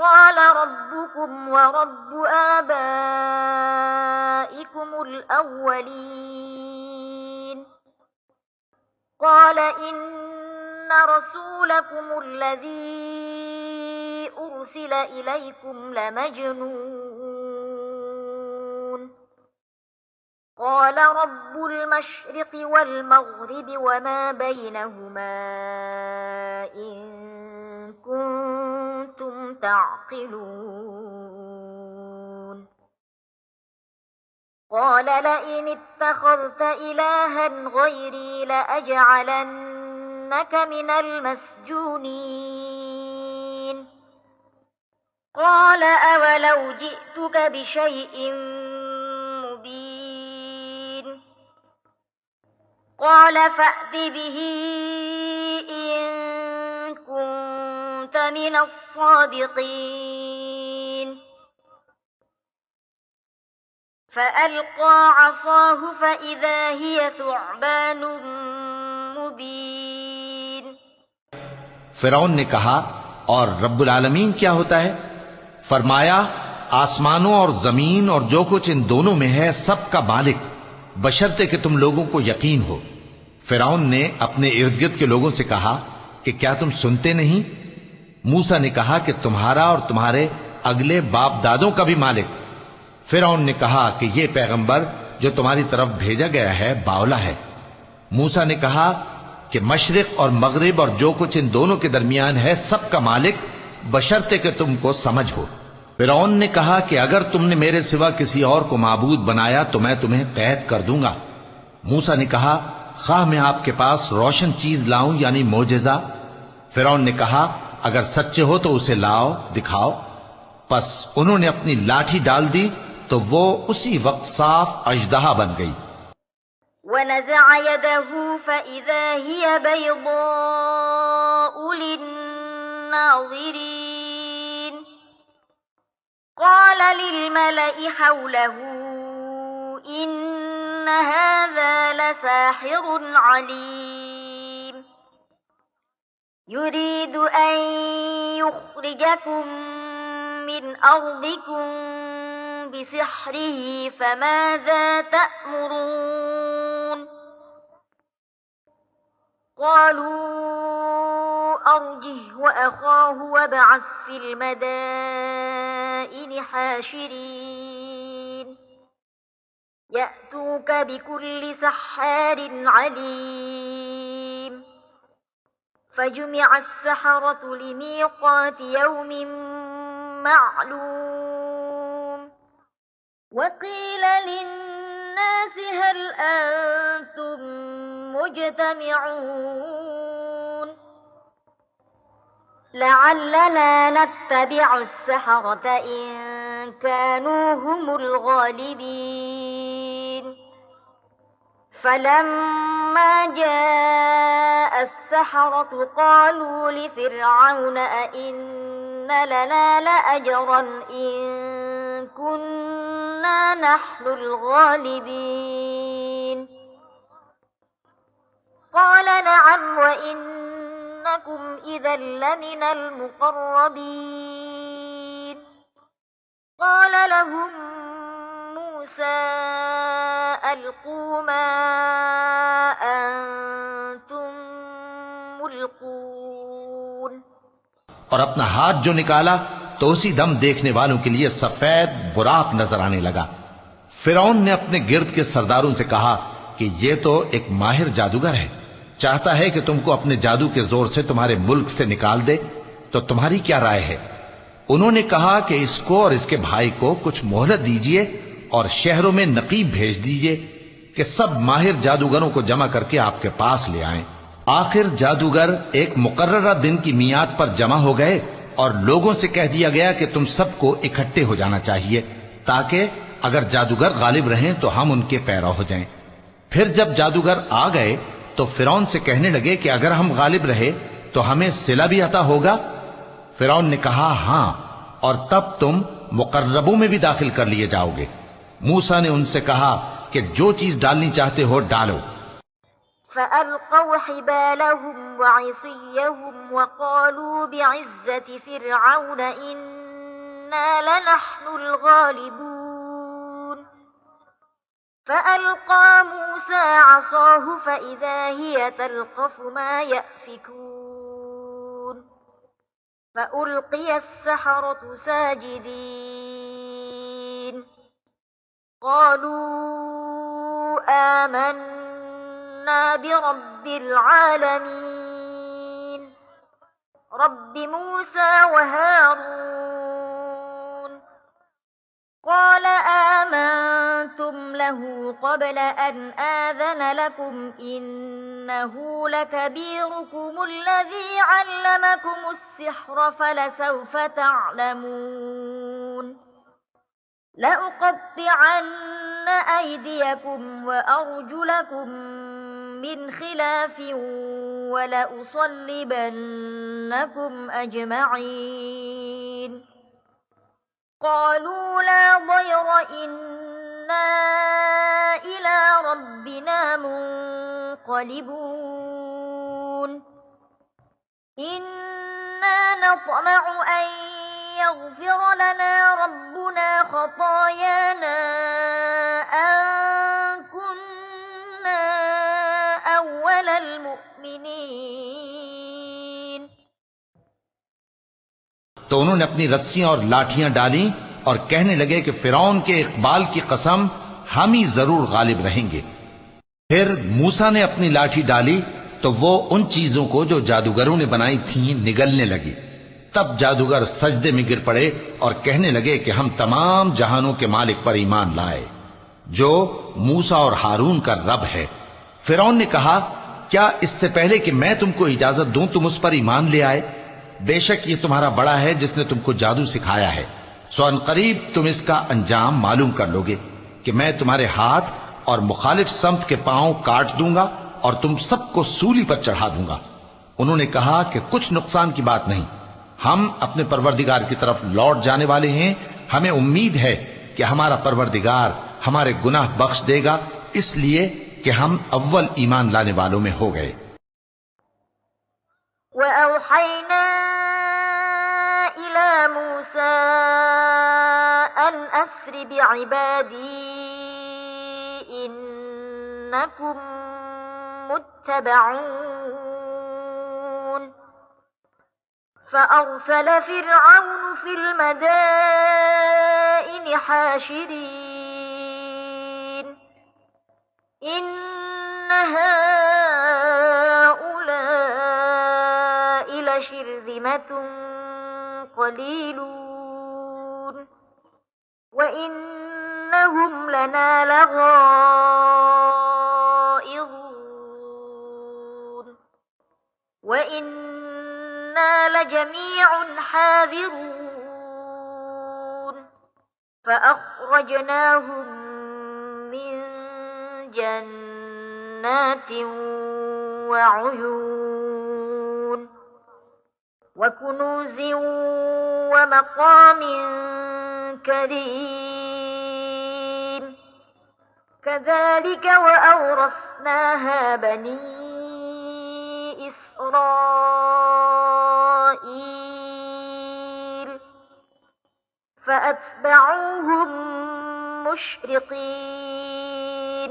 قال ربكم ورب آبائكم الأولين قال إن رسولكم الذي أرسل إليكم لمجنون قال رب المشرق والمغرب وما بينهما إن كنتم تعقلون قال لئن اتخذت إلها غيري لأجعلنك من المسجونين قال أولو جئتك بشيء مبين قال فأت به إن كنت من الصادقين فألقى عصاه فإذا هي ثعبان مبين फिरौन ने कहा, और रब्बुल आलमीन क्या होता है? फरमाया, आसमानों और जमीन और जो कुछ इन दोनों में है सबका मालिक, बशर्ते कि तुम लोगों को यकीन हो। फिरौन ने अपने इर्द गिर्द के लोगों से कहा कि क्या तुम सुनते नहीं? मूसा ने कहा कि तुम्हारा और तुम्हारे अगले बाप दादों का भी मालिक। फिरौन ने कहा कि यह पैगंबर जो तुम्हारी तरफ भेजा गया है बावला है। मूसा ने कहा कि मशरिक और मगरिब और जो कुछ इन दोनों के दरमियान है सबका मालिक, बशर्ते कि तुमको समझ हो। फिरौन ने कहा कि अगर तुमने मेरे सिवा किसी और को माबूद बनाया तो मैं तुम्हें कैद कर दूंगा। मूसा ने कहा, खाह मैं आपके पास रोशन चीज लाऊं यानी मोजेजा? फिरौन ने कहा, अगर सच्चे हो तो उसे लाओ, दिखाओ। बस उन्होंने अपनी लाठी डाल दी तो वो उसी वक्त साफ अजदहा बन गई। वनज़अ यदहु फइज़ा हिय बैज़ाउ लिन्नाज़िरीन क़ाल लिलमलइ हौलहु इन्न हाज़ा लसाहिरुन अलीम युरीदु अन युख़रिजकुम मिन अर्दिकुम बिसिहरिही फमाज़ा तअमुरून क़ालू अर्जिह वअख़ाहु वबअस फ़िल मदाइनि हाशिरीन यअतूक बिकुल्लि सह्हारिन अलीम फजुमिअ अस्सहरतु लिमीक़ाति यौमिन मालूम वक़ील लिन्नास हल अंतुम मुजतमिऊन लअल्लना नत्तबिअु अस्सहरत इन कानू हुमुल गालिबीन फलम्मा जाअ अस्सहरतु क़ालू लिफ़िरऔन अइन्न लना लअजरन इन कुन्ना नहनुल गालिबीन क़ाल नअम वइन्नकुम इज़न लमिनल मुक़र्रबीन क़ाल लहुम मूसा अल्क़ू मा अंतुम मुल्क़ून। और अपना हाथ जो निकाला तो उसी दम देखने वालों के लिए सफेद बुराक नजर आने लगा। फिरौन ने अपने गिर्द के सरदारों से कहा कि यह तो एक माहिर जादूगर है, चाहता है कि तुमको अपने जादू के जोर से तुम्हारे मुल्क से निकाल दे, तो तुम्हारी क्या राय है? उन्होंने कहा कि इसको और इसके भाई को कुछ मोहलत दीजिए और शहरों में नकीब भेज दीजिए कि सब माहिर जादूगरों को जमा करके आपके पास ले आएं। आखिर जादूगर एक मुकर्ररा दिन की मियाद पर जमा हो गए और लोगों से कह दिया गया कि तुम सबको इकट्ठे हो जाना चाहिए ताकि अगर जादूगर गालिब रहें तो हम उनके पैरा हो जाएं। फिर जब जादूगर आ गए तो फिरौन से कहने लगे कि अगर हम गालिब रहे तो हमें सिला भी अता होगा। फिरौन ने कहा, हां, और तब तुम मुकर्रबों में भी दाखिल कर लिए जाओगे। मूसा ने उनसे कहा कि जो चीज डालनी चाहते हो डालो। फ़अल्क़ौ हिबालहुम वइसिय्यहुम वक़ालू बिइज़्ज़ति फ़िरऔन وإنا لنحن الغالبون فألقى موسى عصاه فإذا هي تلقف ما يأفكون فألقي السحرة ساجدين قالوا آمنا برب العالمين رب موسى وهارون قال آمنتم له قبل أن آذن لكم إنه لكبيركم الذي علمكم السحر فلسوف تعلمون لأقطعن أيديكم وأرجلكم من خلاف ولأصلبنكم أجمعين قالوا لا ضير إنا إلى ربنا منقلبون إنا نطمع أن يغفر لنا ربنا خطايانا أن كنا أول المؤمنين तो उन्होंने अपनी रस्सियां और लाठियां डाली और कहने लगे कि फिरौन के इकबाल की कसम हम ही जरूर गालिब रहेंगे। फिर मूसा ने अपनी लाठी डाली तो वो उन चीजों को जो जादूगरों ने बनाई थीं निगलने लगी। तब जादूगर सजदे में गिर पड़े और कहने लगे कि हम तमाम जहानों के मालिक पर ईमान लाए जो मूसा और हारून का रब है। फिरौन ने कहा, क्या इससे पहले कि मैं तुमको इजाजत दूं तुम उस पर ईमान ले आए? बेशक ये तुम्हारा बड़ा है जिसने तुमको जादू सिखाया है। सो अनकरीब तुम इसका अंजाम मालूम कर लोगे कि मैं तुम्हारे हाथ और मुखालिफ समत के पांव काट दूंगा और तुम सबको सूली पर चढ़ा दूंगा। उन्होंने कहा कि कुछ नुकसान की बात नहीं, हम अपने परवरदिगार की तरफ लौट जाने वाले हैं। हमें उम्मीद है कि हमारा परवरदिगार हमारे गुनाह बख्श देगा, इसलिए कि हम अव्वल ईमान लाने वालों में हो गए। وأوحينا إلى موسى أن أسر بعبادي إنكم متبعون فأرسل فرعون في المدائن حاشرين إن هؤلاء لشرذمة قليلون وإنهم لنا لغائظون وإنا لجميع حاذرون فأخرجناهم من جنات وعيون وكنوز ومقام كريم كذلك وأورثناها بني إسرائيل فأتبعوهم مشرقين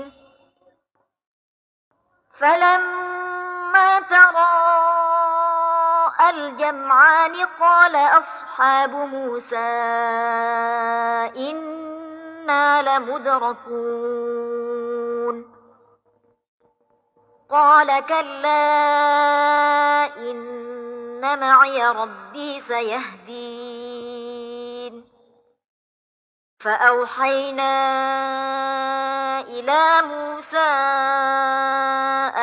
فلما تراءى الجمعان قال أصحاب موسى إنا لمدركون قال كلا إن معي ربي سيهدين فأوحينا إلى موسى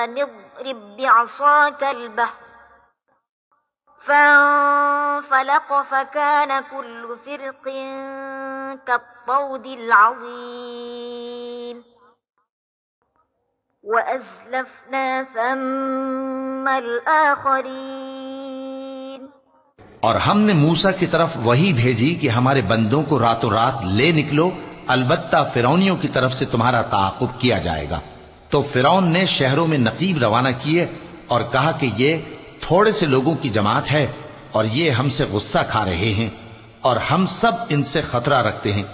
أن اضرب بعصاك البحر فانفلق فكان كل فرق كالطود العظيم وأزلفنا ثم الآخرين और हमने मूसा की तरफ वही भेजी कि हमारे बंदों को रातों रात ले निकलो, अलबत्ता फिरौनियों की तरफ से तुम्हारा ताक़ुब किया जाएगा। तो फिरौन ने शहरों में नकीब रवाना किए और कहा कि ये थोड़े से लोगों की जमात है और ये हमसे गुस्सा खा रहे हैं और हम सब इनसे खतरा रखते हैं।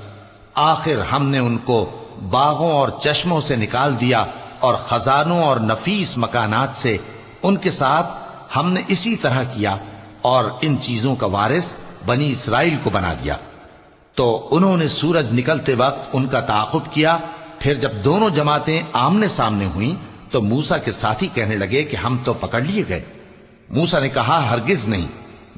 आखिर हमने उनको बागों और चश्मों से निकाल दिया और खजानों और नफीस मकानात से। उनके साथ हमने इसी तरह किया और इन चीजों का वारिस बनी इसराइल को बना दिया। तो उन्होंने सूरज निकलते वक्त उनका ताक़ुब किया। फिर जब दोनों जमातें आमने सामने हुई तो मूसा के साथी कहने लगे कि हम तो पकड़ लिए गए। मूसा ने कहा, हरगिज नहीं,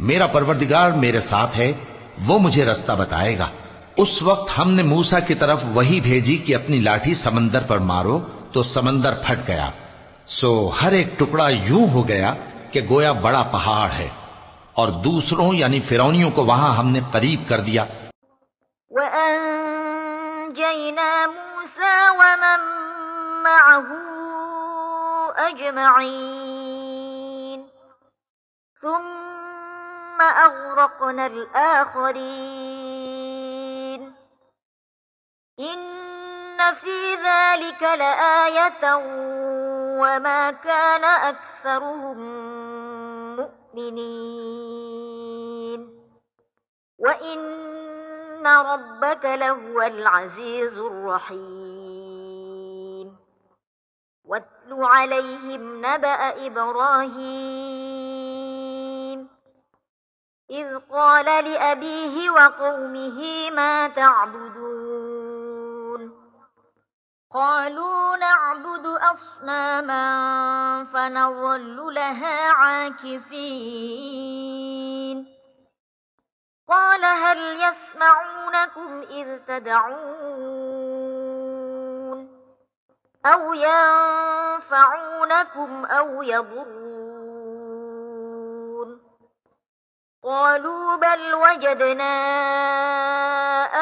मेरा परवरदिगार मेरे साथ है, वो मुझे रास्ता बताएगा। उस वक्त हमने मूसा की तरफ वही भेजी कि अपनी लाठी समंदर पर मारो, तो समंदर फट गया। सो हर एक टुकड़ा यूं हो गया कि गोया बड़ा पहाड़ है, और दूसरों यानी फिरौनियों को वहां हमने करीब कर दिया। वअंजयना मूसा वमन मअहू अजमईन सुम्मा अग़रक़नल आख़रीन इन्न फ़ी ज़ालिक लआयतन वमा कान अक्सरुहुम मुअ्मिनीन वइन्न रब्बक लहुवल अज़ीज़ुर रहीम वत्लु अलैहिम नबअ इब्राहीम इज़ क़ाल लिअबीहि वक़ौमिहि मा तअबुदून क़ालू नअबुदु अस्नामन फनज़ल्लु लहा आकिफ़ीन क़ाल हल यस्मऊनकुम इज़ तदऊन औ यंफ़ऊनकुम औ यضुर्रून क़ालू बल वजदना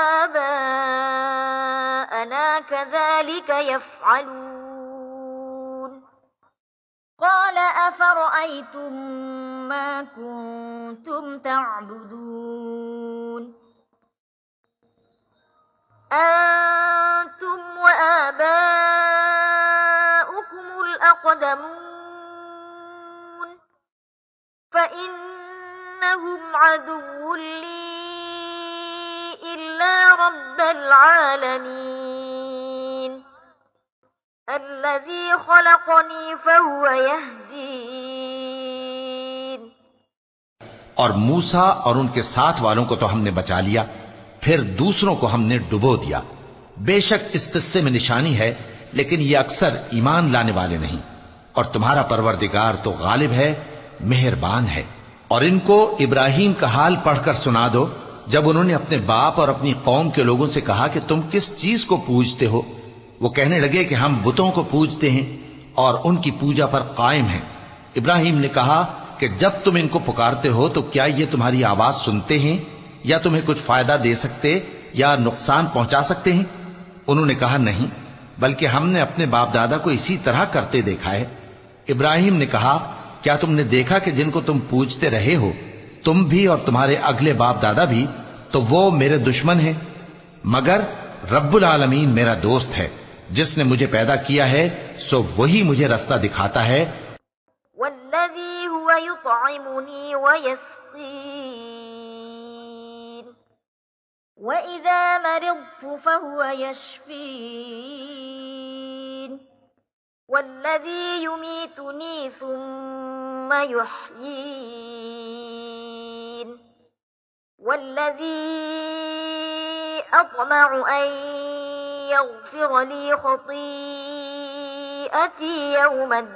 आबाअना कज़ालिक यफ़अलून क़ाल अफ़रअय्तुम मा कुन्तुम तअबुदून أنتم وآباؤكم الأقدمون فإنهم عدو لي إلا رب العالمين الذي خلقني فهو يهدين। और मूसा और उनके साथ वालों को तो हमने बचा लिया, फिर दूसरों को हमने डुबो दिया। बेशक इस किस्से में निशानी है, लेकिन ये अक्सर ईमान लाने वाले नहीं। और तुम्हारा परवरदिगार तो गालिब है, मेहरबान है। और इनको इब्राहिम का हाल पढ़कर सुना दो, जब उन्होंने अपने बाप और अपनी कौम के लोगों से कहा कि तुम किस चीज को पूजते हो। वो कहने लगे कि हम बुतों को पूजते हैं और उनकी पूजा पर कायम हैं। इब्राहिम ने कहा कि जब तुम इनको पुकारते हो तो क्या ये तुम्हारी आवाज सुनते हैं या तुम्हें कुछ फायदा दे सकते या नुकसान पहुंचा सकते हैं? उन्होंने कहा, नहीं, बल्कि हमने अपने बाप दादा को इसी तरह करते देखा है। इब्राहिम ने कहा, क्या तुमने देखा कि जिनको तुम पूजते रहे हो, तुम भी और तुम्हारे अगले बाप दादा भी, तो वो मेरे दुश्मन हैं, मगर रब्बुल आलमीन मेरा दोस्त है। जिसने मुझे पैदा किया है सो वही मुझे रास्ता दिखाता है। वल्लज़ी हुवा युत्इमुनी व यस्क़ीन व इज़ा मरिज़्तु फहुवा यशफ़ीन वल्लज़ी युमीतुनी सुम्मा युह्यीन वल्लज़ी अत्मअु अन यग़फ़िर ली ख़तीअती यौमद्दीन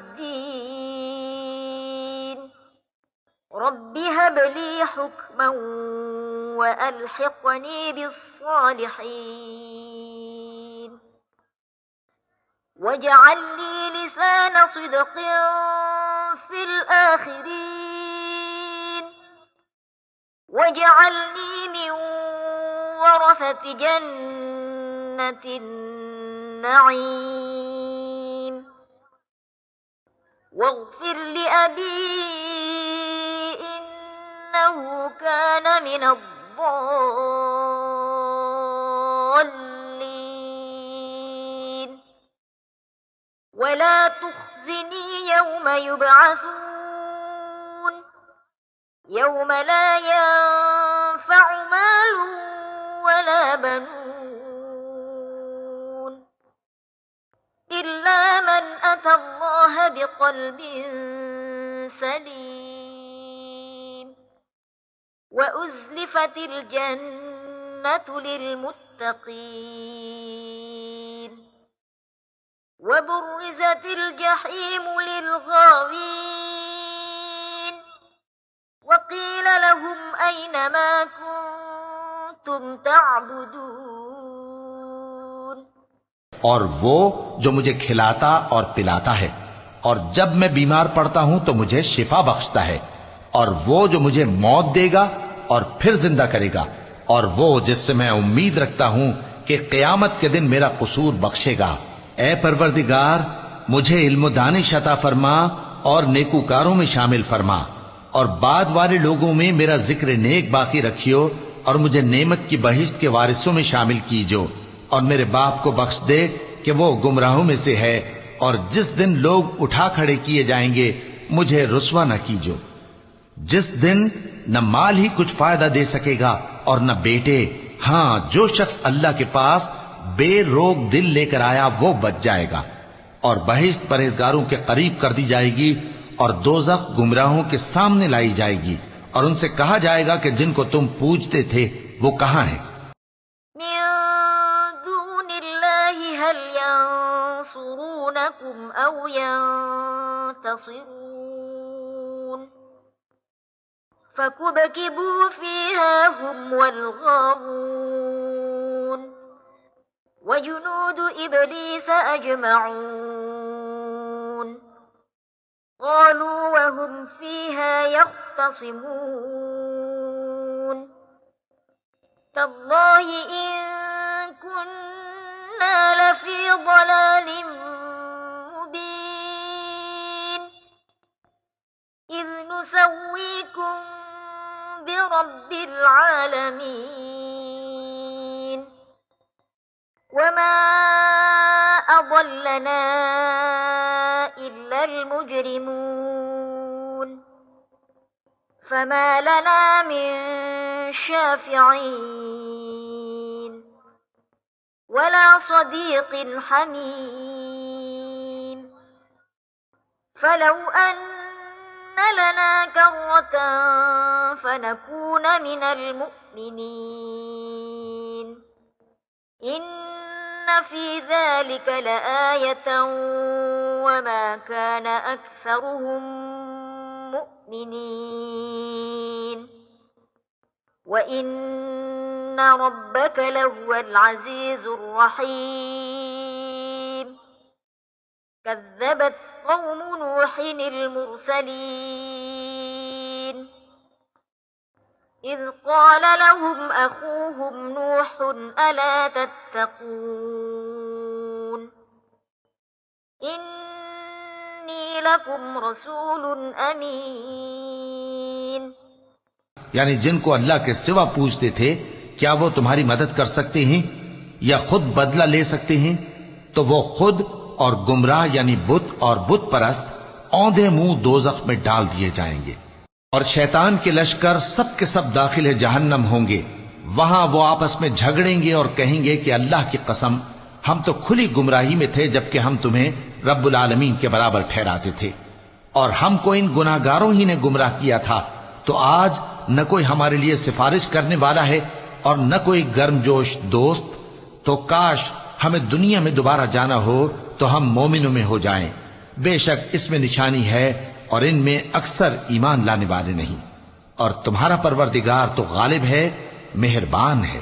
रब्बि हब ली हुक्मन व अल्हिक़नी बिस्सालिहीन वजअल ली लिसान सिद्क़िन फ़िल आख़िरीन वजअलनी मिन वरसति जन्नतिन नईम वग़्फ़िर लिअबी इन्नहु कान मिनद्दल्लीन वला तुख़्ज़िनी यौम युबअसून यौम ला यंफ़अु माल ولا بنون إلا من أتى الله بقلب سليم وأزلفت الجنة للمتقين وبرزت الجحيم للغاوين وقيل لهم أين ما كنتم تعبدون और वो जो मुझे खिलाता और पिलाता है और जब मैं बीमार पड़ता हूं तो मुझे शिफा बख्शता है और वो जो मुझे मौत देगा और फिर जिंदा करेगा और वो जिससे मैं उम्मीद रखता हूं कि क़यामत के दिन मेरा कसूर बख्शेगा। ए परवरदिगार, मुझे इल्म दानिश अता फरमा और नेकूकारों में शामिल फरमा और बाद वाले लोगों में मेरा जिक्र नेक बाकी रखियो और मुझे नेमत की बहिश्त के वारिसों में शामिल कीजो और मेरे बाप को बख्श दे कि वो गुमराहों में से है और जिस दिन लोग उठा खड़े किए जाएंगे मुझे रुस्वा न कीजो, जिस दिन न माल ही कुछ फायदा दे सकेगा और न बेटे। हां, जो शख्स अल्लाह के पास बेरोग दिल लेकर आया वो बच जाएगा और बहिश्त परहेजगारों के करीब कर दी जाएगी और दोज़ख गुमराहों के सामने लाई जाएगी और उनसे कहा जाएगा कि जिनको तुम पूजते थे वो कहां हैं। मिन दूनिल्लाहि हल यंसुरूनकुम औ यंतसिरून फकुबकिबू फीहा हुम वल्गावून वजुनूद इब्लीस अजमऊन क़ालू वहुम फीहा यख्तसिमून तल्लाहि इन कुन्ना लफी ضलालिम मुबीन इज़ नुसव्वीकुम बिरब्बिल आलमीन वमा अضلنا إلا المجرمون فما لنا من شافعين ولا صديق حميم فلو أن لنا كرة فنكون من المؤمنين إن في ذلك لآية وما كان أكثرهم مؤمنين وإن ربك لهو العزيز الرحيم كذبت قوم نوح المرسلين إذ قال لهم أخوهم نوح ألا تتقون إني لكم رسول أمين यानी जिनको अल्लाह के सिवा पूजते थे क्या वो तुम्हारी मदद कर सकते हैं या खुद बदला ले सकते हैं? तो वो खुद और गुमराह यानी बुत और बुत परस्त औंधे मुंह दोज़ख में डाल दिए जाएंगे और शैतान के लश्कर सब के सब दाखिल जहन्नम होंगे। वहां वो आपस में झगड़ेंगे और कहेंगे कि अल्लाह की कसम, हम तो खुली गुमराही में थे जबकि हम तुम्हें रब्बुल आलमीन के बराबर ठहराते थे और हमको इन गुनाहगारों ही ने गुमराह किया था। तो आज न कोई हमारे लिए सिफारिश करने वाला है और न कोई गर्मजोश दोस्त। तो काश हमें दुनिया में दोबारा जाना हो तो हम मोमिनों में हो जाएं। बेशक इसमें निशानी है और इनमें अक्सर ईमान लाने वाले नहीं। और तुम्हारा परवरदिगार तो गालिब है, मेहरबान है।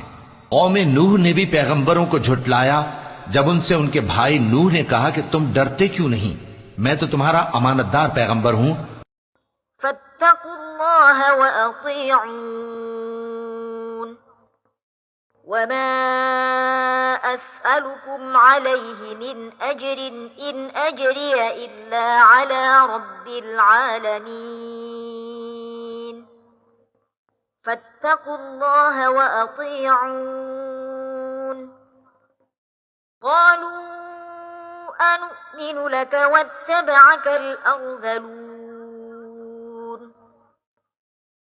कौम नूह ने भी पैगंबरों को झुटलाया जब उनसे उनके भाई नूह ने कहा कि तुम डरते क्यों नहीं, मैं तो तुम्हारा अमानतदार पैगंबर हूं। फत्तकुल्लाह व अतीऊन वमा अस्अलुकुम अलैहि मिन अजरिन इन अजरिय इल्ला अला रब्बिल आलमीन फत्तकुल्लाह व अतीऊन क़ालू अनुमिनु लक वत्तबअकल अर्ज़लून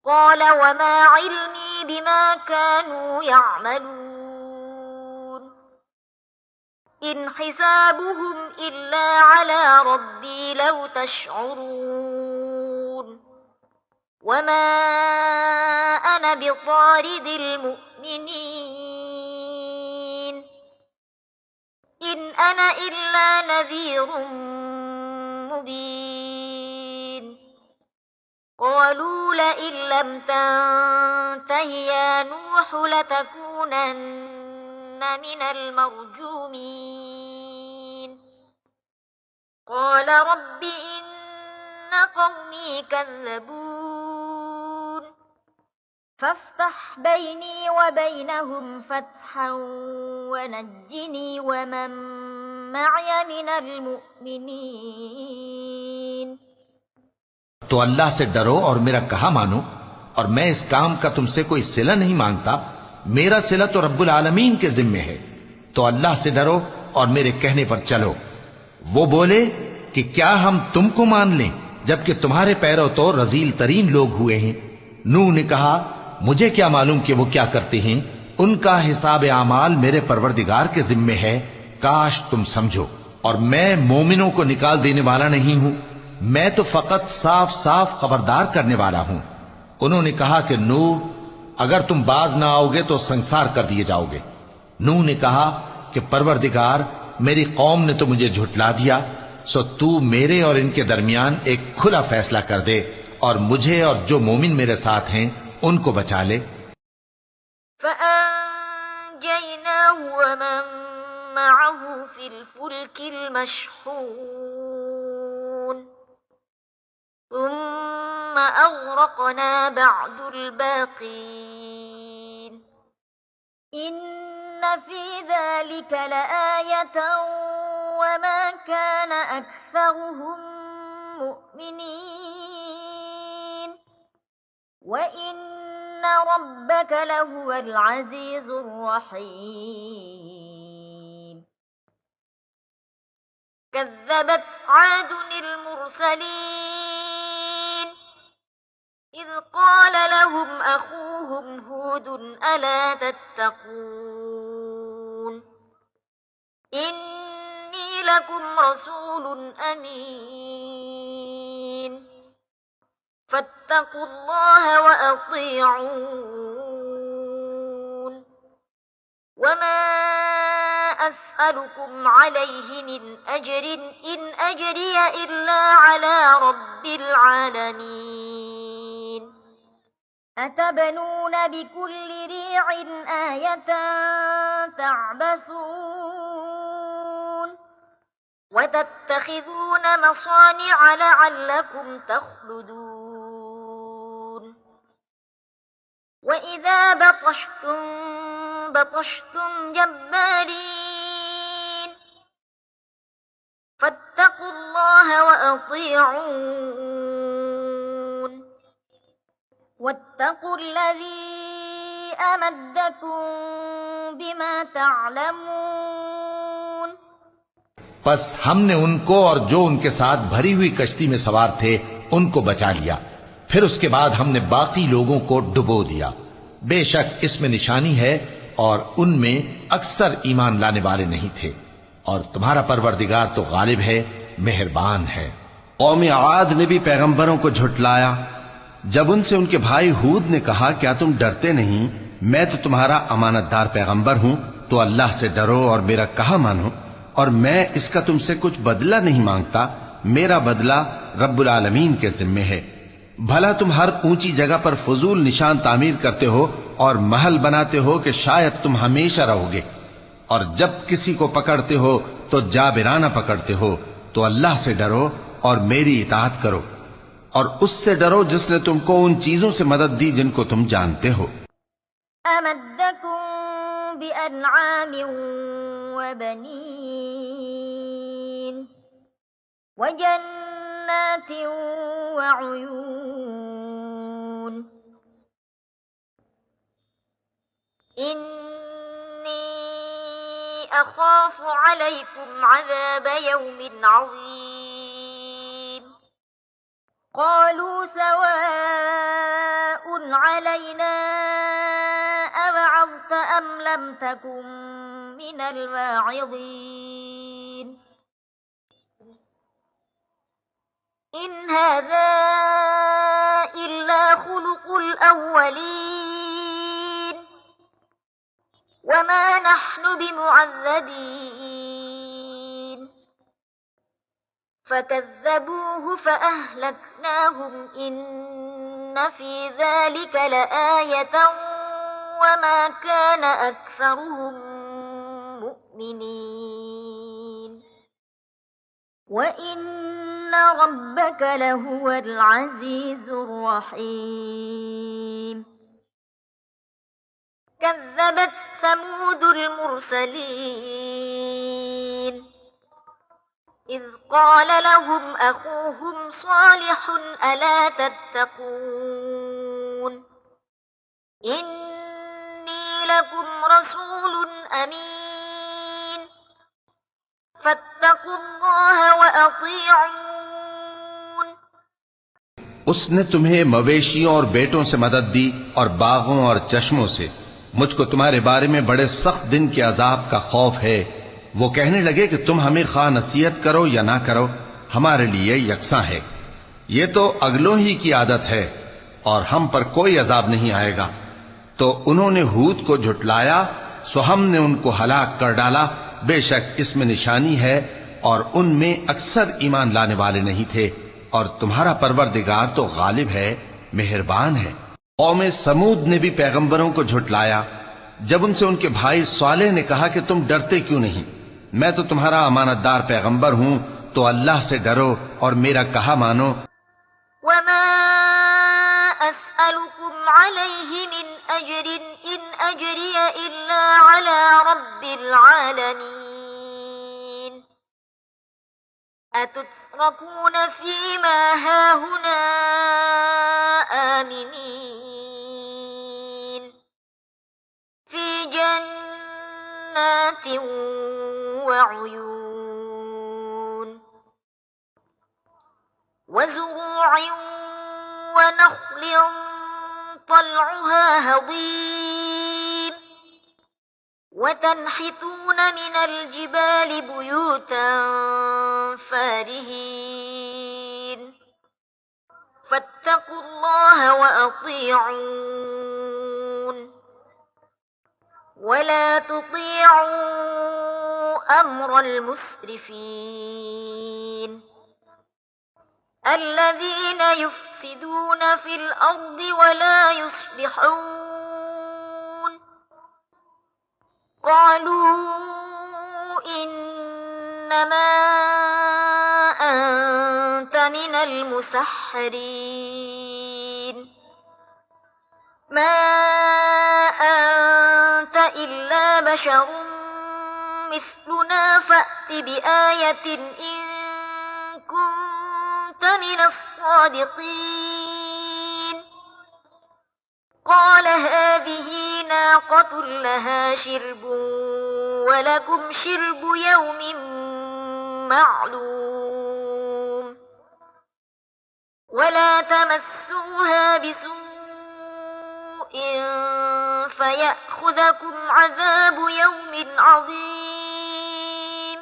क़ाल वमा इल्मी बिमा कानू यअमलून إن حسابهم إلا على ربي لو تشعرون وما أنا بطارد المؤمنين إن أنا إلا نذير مبين قالوا لئن لم تنته يا نوح لتكونن من المرجومين قال رب إن قومي كذبون فافتح بيني وبينهم فتحا ونجني ومن معي من المؤمنين तो अल्लाह से डरो और मेरा कहा मानो, और मैं इस काम का तुमसे कोई सिला नहीं मांगता, मेरा सिला तो रब्बुल आलमीन के जिम्मे है। तो अल्लाह से डरो और मेरे कहने पर चलो। वो बोले कि क्या हम तुमको मान लें जबकि तुम्हारे पैरों तो रजील तरीन लोग हुए हैं। नूह ने कहा, मुझे क्या मालूम कि वो क्या करते हैं, उनका हिसाब आमाल मेरे परवरदिगार के जिम्मे है, काश तुम समझो। और मैं मोमिनों को निकाल देने वाला नहीं हूं, मैं तो फकत साफ साफ खबरदार करने वाला हूं। उन्होंने कहा कि नूह, अगर तुम बाज ना आओगे तो संसार कर दिए जाओगे। नूह ने कहा कि परवरदिगार, मेरी कौम ने तो मुझे झुटला दिया, सो तू मेरे और इनके दरमियान एक खुला फैसला कर दे और मुझे और जो मोमिन मेरे साथ हैं उनको बचा ले। فأنجيناه ومن معه في الفلك المشحون ثم أغرقنا بعد الباقين إن في ذلك لآية وما كان أكثرهم مؤمنين وإن ربك لهو العزيز الرحيم كذبت عاد المرسلين إذ قال لهم أخوهم هود ألا تتقون إني لكم رسول أمين فاتقوا الله وأطيعون وما أسألكم عليه من أجر إن أجري إلا على رب العالمين أتبنون بكل ريع آية تعبثون وتتخذون مصانع لعلكم تخلدون وإذا بطشتم بطشتم جبارين فاتقوا الله وأطيعون واتقوا الذي أمدكم بما تعلمون बस हमने उनको और जो उनके साथ भरी हुई कश्ती में सवार थे उनको बचा लिया, फिर उसके बाद हमने बाकी लोगों को डुबो दिया। बेशक इसमें निशानी है और उनमें अक्सर ईमान लाने वाले नहीं थे, और तुम्हारा परवरदिगार तो गालिब है, मेहरबान है। कौम आद ने भी पैगंबरों को झुटलाया। जब उनसे उनके भाई हूद ने कहा, क्या तुम डरते नहीं, मैं तो तुम्हारा अमानतदार पैगंबर हूं, तो अल्लाह से डरो और मेरा कहा मानो, और मैं इसका तुमसे कुछ बदला नहीं मांगता, मेरा बदला रब्बुल आलमीन के जिम्मे है। भला तुम हर ऊंची जगह पर फजूल निशान तामीर करते हो और महल बनाते हो कि शायद तुम हमेशा रहोगे, और जब किसी को पकड़ते हो तो जाबिराना पकड़ते हो। तो अल्लाह से डरो और मेरी इताअत करो, और उससे डरो जिसने तुमको उन चीजों से मदद दी जिनको तुम जानते हो। أمدكم بأنعام وبنين وجنات وعيون إني أخاف عليكم عذاب يوم عظيم قالوا سواء علينا أوعظت أم لم لم تكن من الواعظين إن هذا إلا خلق الأولين وما نحن بمعذبين فكذبوه فأهلكناهم إن في ذلك لآية وما كان أكثرهم مؤمنين وإن ربك لهو العزيز الرحيم كذبت ثمود المرسلين إذ قال لهم أخوهم صالح ألا تتقون إني لكم رسول أمين فاتقوا الله وأطيعون उसने तुम्हें मवेशियों और बेटों से मदद दी और बागों और चश्मों से। मुझको तुम्हारे बारे में बड़े सख्त दिन के अजाब का खौफ है। वो कहने लगे कि तुम हमें खा नसीहत करो या ना करो, हमारे लिए यकसा है। ये तो अगलों ही की आदत है और हम पर कोई अजाब नहीं आएगा। तो उन्होंने हूद को झुटलाया, सो हमने उनको हलाक कर डाला। बेशक इसमें निशानी है और उनमें अक्सर ईमान लाने वाले नहीं थे। और तुम्हारा परवरदिगार तो गालिब है, मेहरबान है। कौम समूद ने भी पैगंबरों को झुटलाया जब उनसे उनके भाई स्वालेह ने कहा कि तुम डरते क्यों नहीं, मैं तो तुम्हारा अमानतदार पैगंबर हूं, तो अल्लाह से डरो और मेरा कहा मानो। वमा अस्अलुकुम अलैहि मिन अजरिन इन अजरिय इल्ला अला रब्बिल आलमीन अतुत्रकून फीमा हाहुना आमिनीन फी जन्नातिन वउयून वज़ुरू'in ونخل طلعها هضيم وتنحتون من الجبال بيوتا فارهين فاتقوا الله وأطيعون ولا تطيعوا أمر المسرفين الذين يفسدون في الأرض ولا يصلحون قالوا إنما أنت من المسحرين ما أنت إلا بشر مثلنا فأت بآية إن كنت من الصادقين قال هذه ناقة لها شرب ولكم شرب يوم معلوم ولا تمسوها بسوء فيأخذكم عذاب يوم عظيم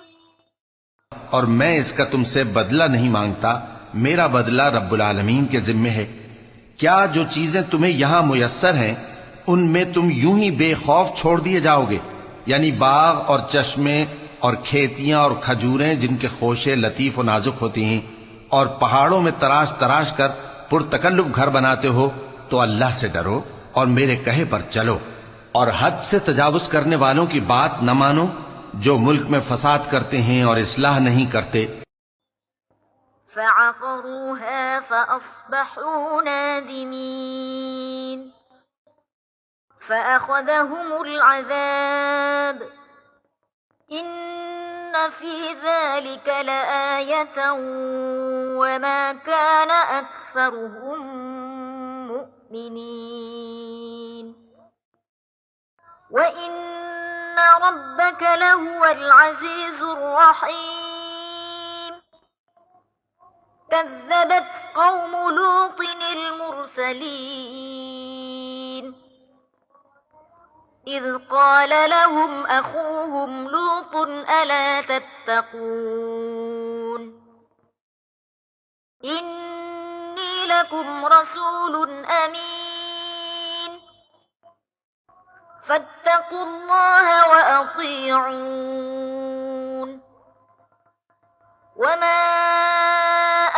और मैं इसका तुमसे बदला नहीं मांगता, मेरा बदला रब्बुल आलमीन के जिम्मे है। क्या जो चीजें तुम्हें यहां मुयस्सर हैं उनमें तुम यूं ही बेखौफ छोड़ दिए जाओगे, यानी बाग और चश्मे और खेतियां और खजूरें जिनके खोशे लतीफ और नाजुक होती हैं, और पहाड़ों में तराश तराश कर पुरतकल्लुफ घर बनाते हो, तो अल्लाह से डरो और मेरे कहे पर चलो, और हद से तजावुज करने वालों की बात न मानो जो मुल्क में फसाद करते हैं और इस्लाह नहीं करते। فعقروها فأصبحوا نادمين فأخذهم العذاب إن في ذلك لآية وما كان أكثرهم مؤمنين وإن ربك لهو العزيز الرحيم كذبت قوم لوط المرسلين إذ قال لهم أخوهم لوط ألا تتقون إني لكم رسول أمين فاتقوا الله وأطيعون وما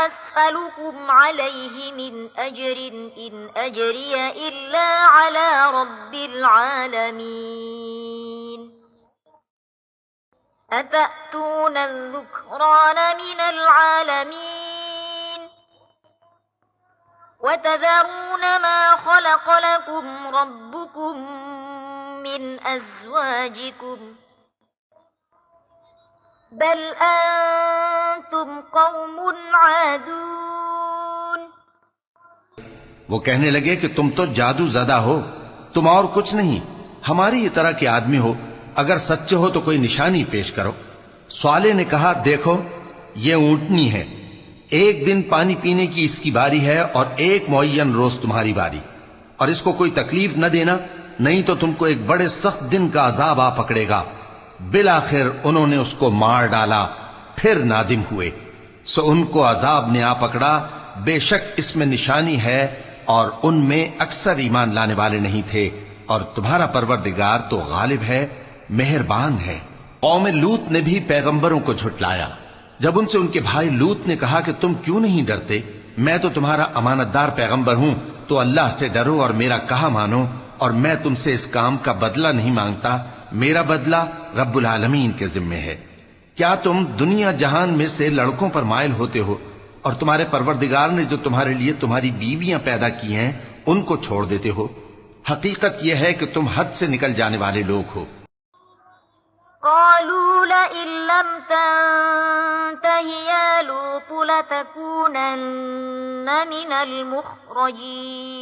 أسألكم عليه من أجر إن أجري إلا على رب العالمين أتأتون الذكران من العالمين وتذرون ما خلق لكم ربكم من أزواجكم بل أنتم قوم عادون वो कहने लगे कि तुम तो जादू ज़दा हो, तुम और कुछ नहीं, हमारी ही तरह के आदमी हो, अगर सच्चे हो तो कोई निशानी पेश करो। स्वाले ने कहा, देखो ये ऊंटनी है, एक दिन पानी पीने की इसकी बारी है और एक मुअय्यन रोज तुम्हारी बारी, और इसको कोई तकलीफ न देना, नहीं तो तुमको एक बड़े सख्त दिन का अजाब आ पकड़ेगा। बिलाखिर उन्होंने उसको मार डाला, फिर नादिम हुए, सो उनको अजाब ने आ पकड़ा। बेशक इसमें निशानी है और उनमें अक्सर ईमान लाने वाले नहीं थे, और तुम्हारा परवरदिगार तो गालिब है, मेहरबान है। कौम लूत ने भी पैगंबरों को झुटलाया। जब उनसे उनके भाई लूत ने कहा कि तुम क्यों नहीं डरते, मैं तो तुम्हारा अमानतदार पैगंबर हूं, तो अल्लाह से डरो और मेरा कहा मानो, और मैं तुमसे इस काम का बदला नहीं मांगता, मेरा बदला रब्बुल आलमीन के जिम्मे है। क्या तुम दुनिया जहान में से लड़कों पर माइल होते हो, और तुम्हारे परवरदिगार ने जो तुम्हारे लिए तुम्हारी बीवियां पैदा की हैं उनको छोड़ देते हो? हकीकत यह है कि तुम हद से निकल जाने वाले लोग हो। قالوا لئن لم تنته يا لوط لتكونن من المخرجين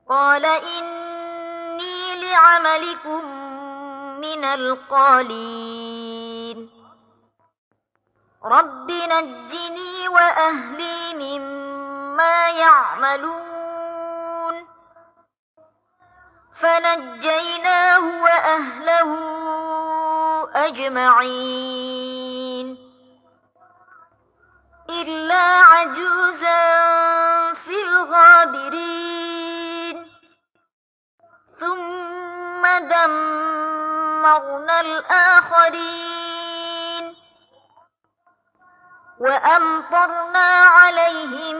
قال إني لعملكم من القالين رب نجني وأهلي مما يعملون فنجيناه وأهله أجمعين إلا عجوزا في الغابرين ثم دمرنا الآخرين وأمطرنا عليهم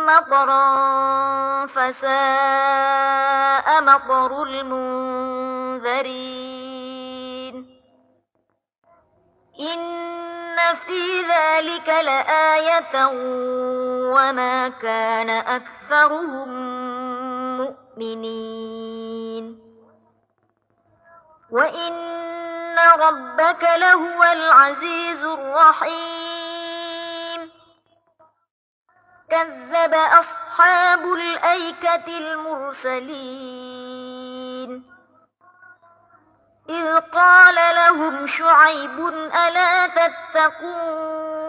مطرا فساء مطر المنذرين إن في ذلك لآية وما كان أكثرهم مؤمنين وإن ربك لهو العزيز الرحيم كذب أصحاب الأيكة المرسلين إذ قال لهم شعيب ألا تتقون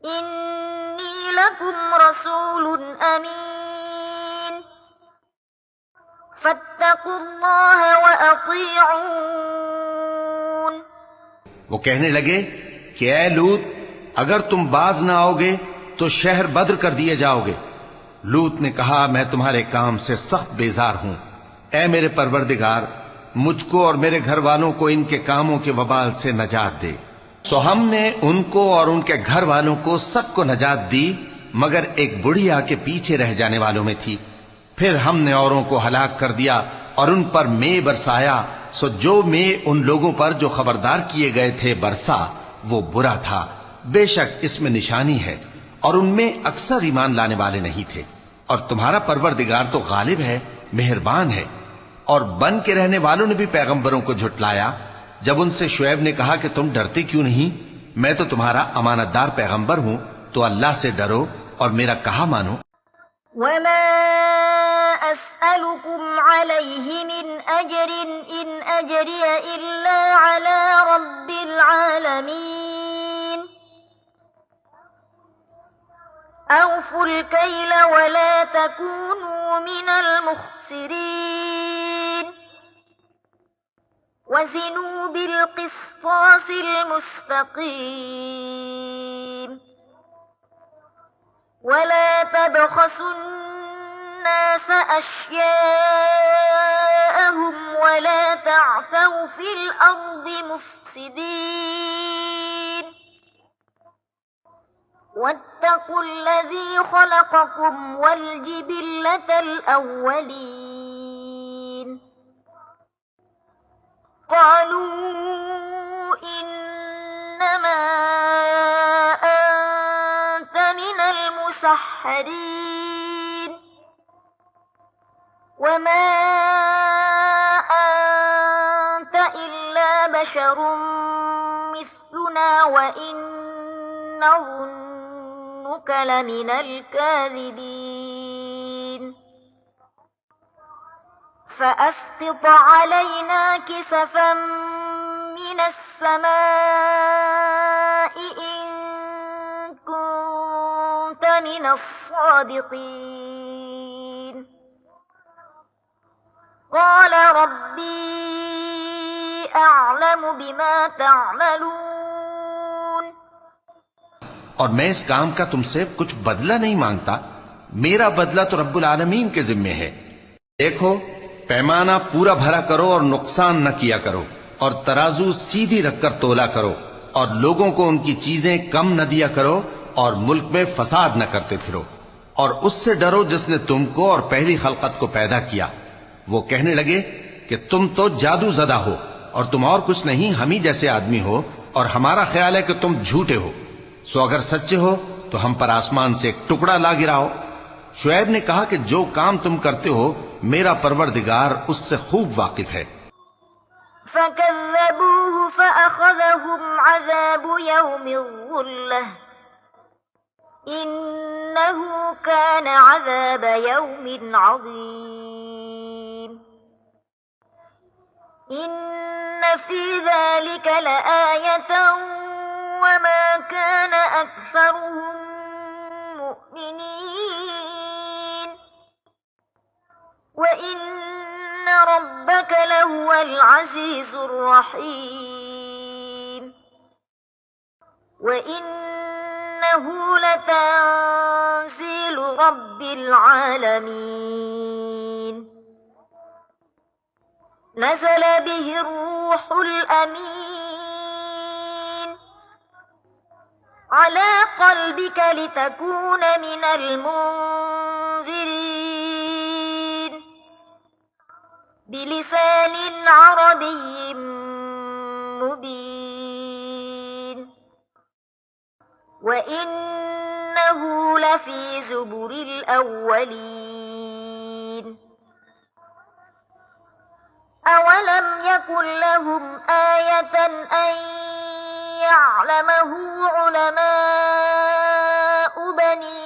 إني لكم رسول أمين فاتقوا الله وأطيعون वो कहने लगे कि ऐ लूत, अगर तुम बाज ना आओगे तो शहर बद्र कर दिए जाओगे। लूत ने कहा, मैं तुम्हारे काम से सख्त बेजार हूं। ऐ मेरे परवरदिगार, मुझको और मेरे घर वालों को इनके कामों के वबाल से नजात दे। सो हमने उनको और उनके घर वालों को सबको नजात दी, मगर एक बुढ़िया के पीछे रह जाने वालों में थी। फिर हमने औरों को हलाक कर दिया और उन पर मे बरसाया। सो जो मे उन लोगों पर जो खबरदार किए गए थे बरसा, वो बुरा था। बेशक इसमें निशानी है और उनमें अक्सर ईमान लाने वाले नहीं थे, और तुम्हारा परवरदिगार तो गालिब है, मेहरबान है। और बन के रहने वालों ने भी पैगंबरों को झुटलाया। जब उनसे शुएब ने कहा कि तुम डरते क्यों नहीं, मैं तो तुम्हारा अमानतदार पैगंबर हूं, तो अल्लाह से डरो और मेरा कहा मानो। वमा अस्अलुकुम अलैहि मिन अजरिन इन अजरिय इल्ला अला रब्बिल आलमीन أوفوا الكيل ولا تكونوا من المخسرين وزنوا بالقسطاس المستقيم ولا تبخسوا الناس أشياءهم ولا تعثوا في الأرض مفسدين واتقوا الذي خلقكم والجبلة الأولين قالوا إنما أنت من المسحرين وما أنت إلا بشر مثلنا وإن نظنك لمن الكاذبين فأسقط علينا كسفا من السماء إن كنت من الصادقين قال ربي أعلم بما تعملون और मैं इस काम का तुमसे कुछ बदला नहीं मांगता, मेरा बदला तो रब्बुल आलमीन के जिम्मे है। देखो, पैमाना पूरा भरा करो और नुकसान न किया करो, और तराजू सीधी रखकर तोला करो, और लोगों को उनकी चीजें कम न दिया करो, और मुल्क में फसाद न करते फिरो, और उससे डरो जिसने तुमको और पहली खलकत को पैदा किया। वो कहने लगे कि तुम तो जादू ज़दा हो और तुम और कुछ नहीं, हम ही जैसे आदमी हो, और हमारा ख्याल है कि तुम झूठे हो। सो अगर सच्चे हो तो हम पर आसमान से एक टुकड़ा ला गिराओ। शुएब ने कहा कि जो काम तुम करते हो मेरा परवरदिगार उससे खूब वाकिफ है। فكذبوه فأخذهم عذاب يوم الظلة إنه كان عذاب يوم عظيم إن في ذلك لآية وما كان أكثرهم مؤمنين وإن ربك لهو العزيز الرحيم وإنه لتنزيل رب العالمين نزل به الروح الأمين على قلبك لتكون من المنذرين بلسان عربي مبين وإنه لفي زبر الأولين أولم يكن لهم آية أن يعلمه علماء بني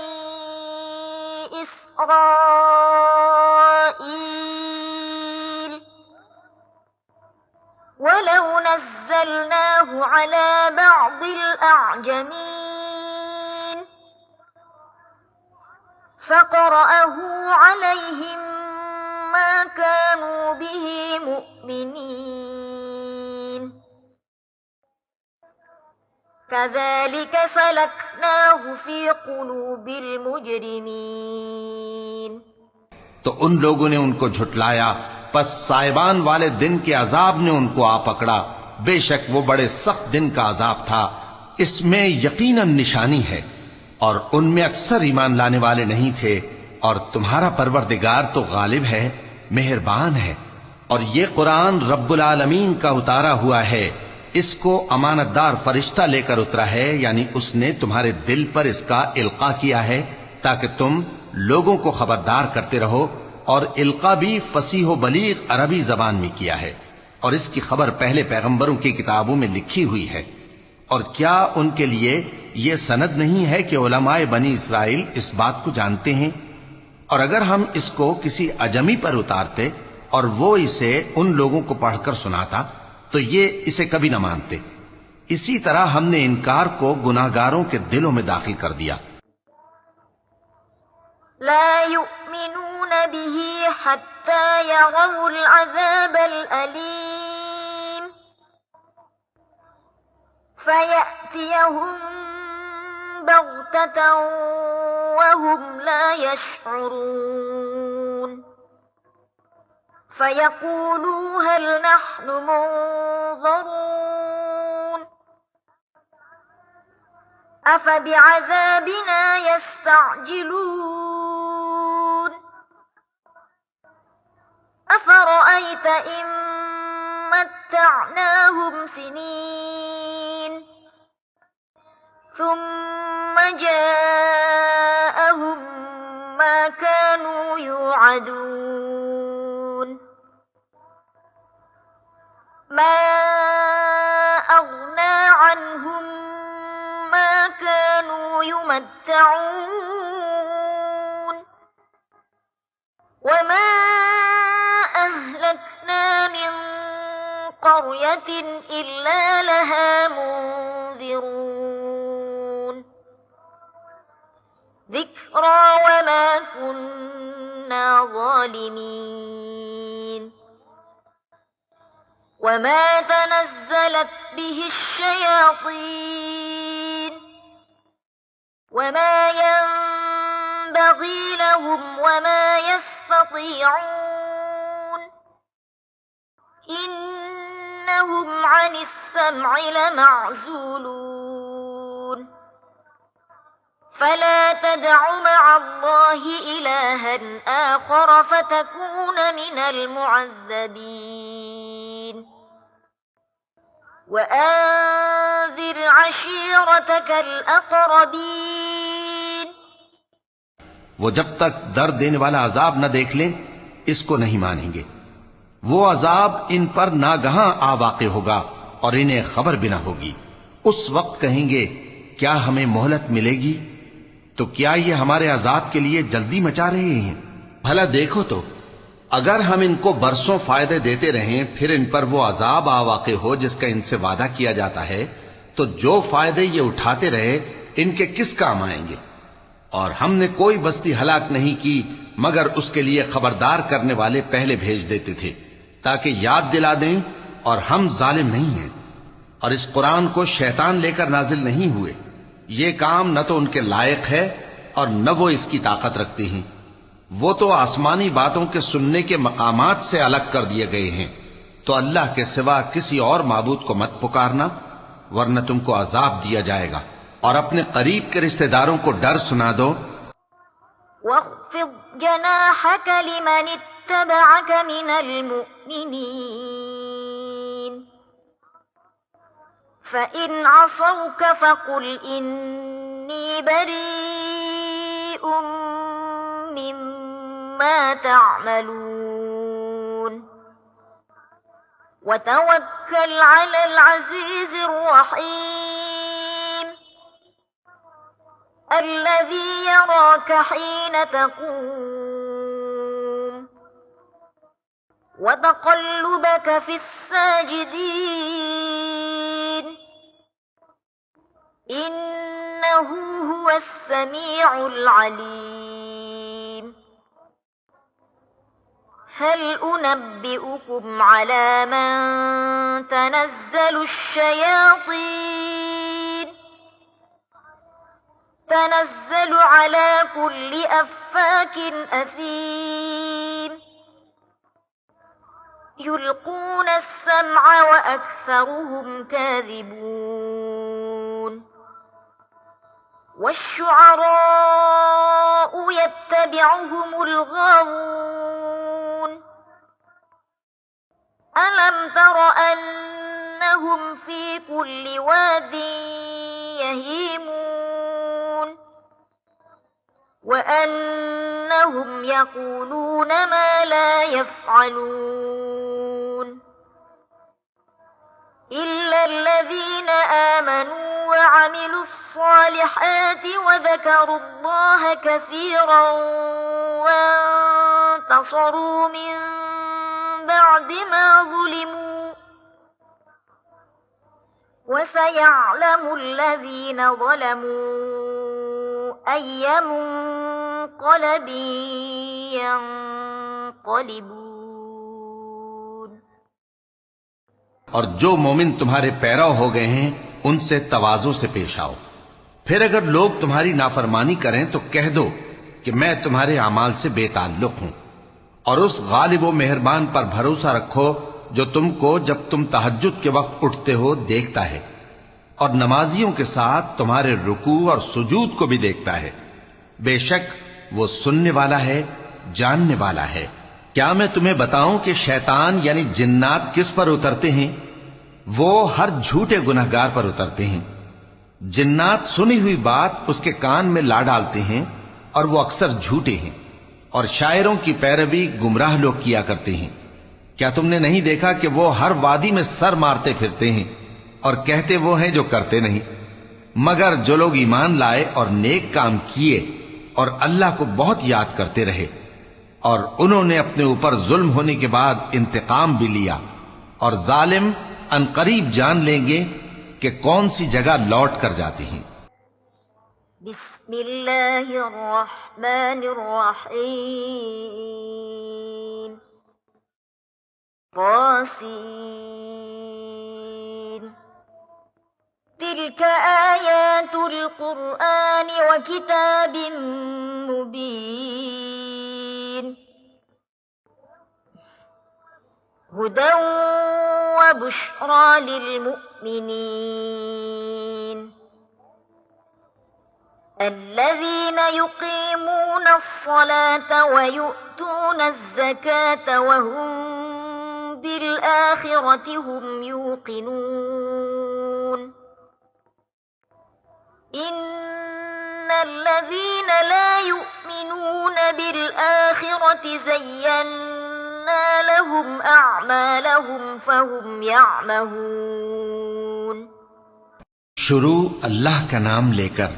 إسرائيل ولو نزلناه على بعض الأعجمين فقرأه عليهم ما كانوا به مؤمنين كذلك سلكناه في قلوب المجرمين। तो उन लोगों ने उनको झुटलाया, पस साइबान वाले दिन के अजाब ने उनको आ पकड़ा। बेशक वो बड़े सख्त दिन का अजाब था, इसमें यकीनन निशानी है, और उनमें अक्सर ईमान लाने वाले नहीं थे। और तुम्हारा परवरदिगार तो गालिब है, मेहरबान है। और ये कुरान रब्बुल आलमीन का उतारा हुआ है, इसको अमानतदार फरिश्ता लेकर उतरा है, यानी उसने तुम्हारे दिल पर इसका इल्का किया है ताकि तुम लोगों को खबरदार करते रहो। और इल्का भी फसीह बलीग अरबी जबान में किया है, और इसकी खबर पहले पैगंबरों की किताबों में लिखी हुई है। और क्या उनके लिए यह सनद नहीं है कि उलमाए बनी इसराइल इस बात को जानते हैं? और अगर हम इसको किसी अजमी पर उतारते और वो इसे उन लोगों को पढ़कर सुनाता तो ये इसे कभी न मानते। इसी तरह हमने इनकार को गुनाहगारों के दिलों में दाखिल कर दिया। لا يؤمنون به حتى يروا العذاب الأليم فيأتيهم بغتة وهم لا يشعرون فيقولوا هل نحن منظرون أفبعذابنا يستعجلون أفرأيت إن متعناهم سنين ثم جاءهم ما كانوا يوعدون ما أغنى عنهم ما كانوا يمتعون وما أهلكنا من قرية إلا لها منذرون ذكرى وما كنا ظالمين وما تنزلت به الشياطين وما ينبغي لهم وما يستطيعون إنهم عن السمع لمعزولون فلا تدع مع الله إلها آخر فتكون من المعذبين وأنذر عشيرتك الأقربين वो जब तक दर्द देने वाला अजाब न देख लें इसको नहीं मानेंगे। वो अजाब इन पर नागहां आ वाक़े होगा और इन्हें खबर भी न होगी। उस वक्त कहेंगे क्या हमें मोहलत मिलेगी? तो क्या ये हमारे अजाब के लिए जल्दी मचा रहे हैं? भला देखो तो अगर हम इनको बरसों फायदे देते रहें फिर इन पर वो अजाब आ वाक़े हो जिसका इनसे वादा किया जाता है, तो जो फायदे ये उठाते रहे इनके किस काम आएंगे? और हमने कोई बस्ती हलाक नहीं की मगर उसके लिए खबरदार करने वाले पहले भेज देते थे ताकि याद दिला दें, और हम जालिम नहीं हैं। और इस कुरान को शैतान लेकर नाजिल नहीं हुए। ये काम न तो उनके लायक है और न वो इसकी ताकत रखते हैं। वो तो आसमानी बातों के सुनने के मकामात से अलग कर दिए गए हैं। तो अल्लाह के सिवा किसी और माबूद को मत पुकारना वरना तुमको अजाब दिया जाएगा। और अपने करीब के रिश्तेदारों को डर सुना दो। वख़्फ़िज़ जनाहक लिमन इत्तबअक मिनल मुअ्मिनीन फ़इन असौक फ़क़ुल इन्नी बरीउम मिम्मा तअमलून वतवक्कल अलल अज़ीज़िर रहीम الذي يراك حين تقوم وتقلبك في الساجدين إنه هو السميع العليم هل أنبئكم على من تنزل الشياطين تنزل على كل أفاك أثيم يلقون السمع وأكثرهم كاذبون والشعراء يتبعهم الغاوون ألم تر أنهم في كل واد يهيمون وأنهم يقولون ما لا يفعلون إلا الذين آمنوا وعملوا الصالحات وذكروا الله كثيرا وانتصروا من بعد ما ظلموا وسيعلم الذين ظلموا أي منقلب यंक़लिबून। और जो मोमिन तुम्हारे पैरव हो गए हैं उनसे तवाज़ु से पेश आओ। फिर अगर लोग तुम्हारी नाफरमानी करें तो कह दो कि मैं तुम्हारे अमाल से बेताल्लुक हूं, और उस गालिब व मेहरबान पर भरोसा रखो जो तुमको जब तुम तहज्जुद के वक्त उठते हो देखता है, और नमाजियों के साथ तुम्हारे रुकू और सुजूद को भी देखता है। बेशक वो सुनने वाला है, जानने वाला है। क्या मैं तुम्हें बताऊं कि शैतान यानी जिन्नात किस पर उतरते हैं? वो हर झूठे गुनहगार पर उतरते हैं। जिन्नात सुनी हुई बात उसके कान में ला डालते हैं और वो अक्सर झूठे हैं, और शायरों की पैरवी गुमराह लोग किया करते हैं। क्या तुमने नहीं देखा कि वो हर वादी में सर मारते फिरते हैं और कहते वो हैं जो करते नहीं? मगर जो लोग ईमान लाए और नेक काम किए और अल्लाह को बहुत याद करते रहे, और उन्होंने अपने ऊपर जुल्म होने के बाद इंतकाम भी लिया, और जालिम अनकरीब जान लेंगे कि कौन सी जगह लौट कर जाती हैं। बिस्मिल्लाहिर्रहमानिर्रहीम। क़ासीन। तिल्क आयातुल क़ुरआन व किताबिम मुबीन। हुदन व बुश्रा लिलमुमिनीन। الذين يقيمون الصلاة ويؤتون الزكاة وهم بالآخرة هم يوقنون. إن الذين لا يؤمنون بالآخرة زينا لهم أعمالهم فهم يعمهون। शुरू अल्लाह का नाम लेकर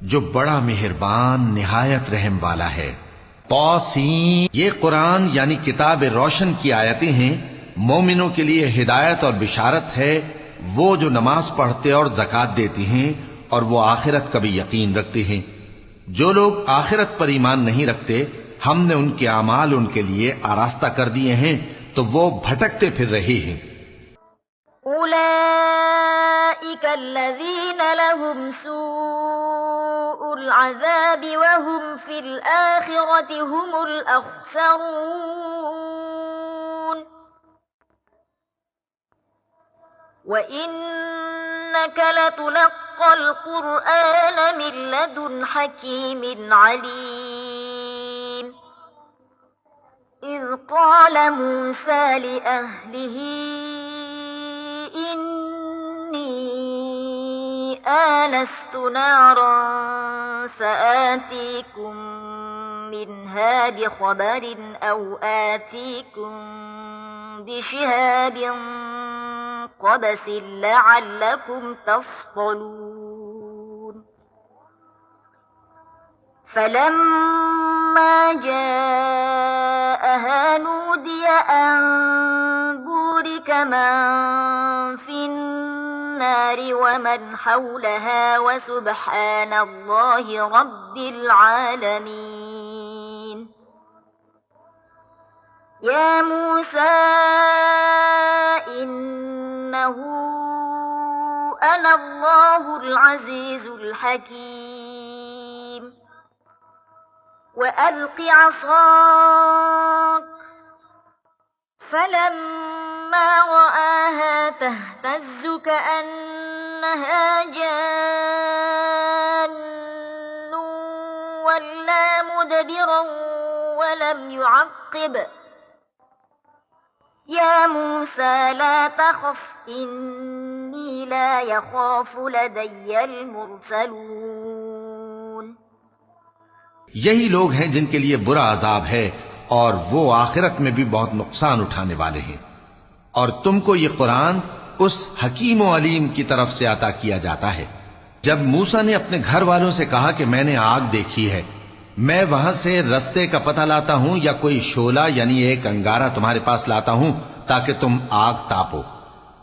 जो बड़ा मेहरबान निहायत रहम वाला है। तौसीन, ये कुरान यानी किताब रोशन की आयतें हैं। मोमिनों के लिए हिदायत और बिशारत है, वो जो नमाज पढ़ते और ज़कात देती हैं और वो आखिरत का भी यकीन रखते हैं। जो लोग आखिरत पर ईमान नहीं रखते, हमने उनके अमाल उनके लिए आरास्ता कर दिए हैं, तो वो भटकते फिर रहे हैं। उलाइका अल्लज़ीना लहुम सूउल अज़ाबि व हुम फिल आखिरति हुमुल अख़्सरून। व इन्नका लतुलक़्क़ल क़ुरआन मिन लदुन हकीमिन अलीम। इज़ क़ाल मूसा लिअहलिही آنست نارا سآتيكم منها بخبر أو آتيكم بشهاب قبس لعلكم تصطلون. فلما جاءها نودي أن بورك من في النار ومن حولها وسبحان الله رب العالمين. يا موسى إنه أنا الله العزيز الحكيم. وألق عصاك فلما رآها تهتز كأنها جان ولا مدبرا ولم يعقب. يا موسى لا تخف إني لا يخاف لدي المرسلون. यही लोग हैं जिनके लिए बुरा अजाब है और वो आखिरत में भी बहुत नुकसान उठाने वाले हैं। और तुमको ये कुरान उस हकीम व अलीम की तरफ से अता किया जाता है। जब मूसा ने अपने घर वालों से कहा कि मैंने आग देखी है, मैं वहां से रस्ते का पता लाता हूं या कोई शोला यानी एक अंगारा तुम्हारे पास लाता हूं ताकि तुम आग तापो।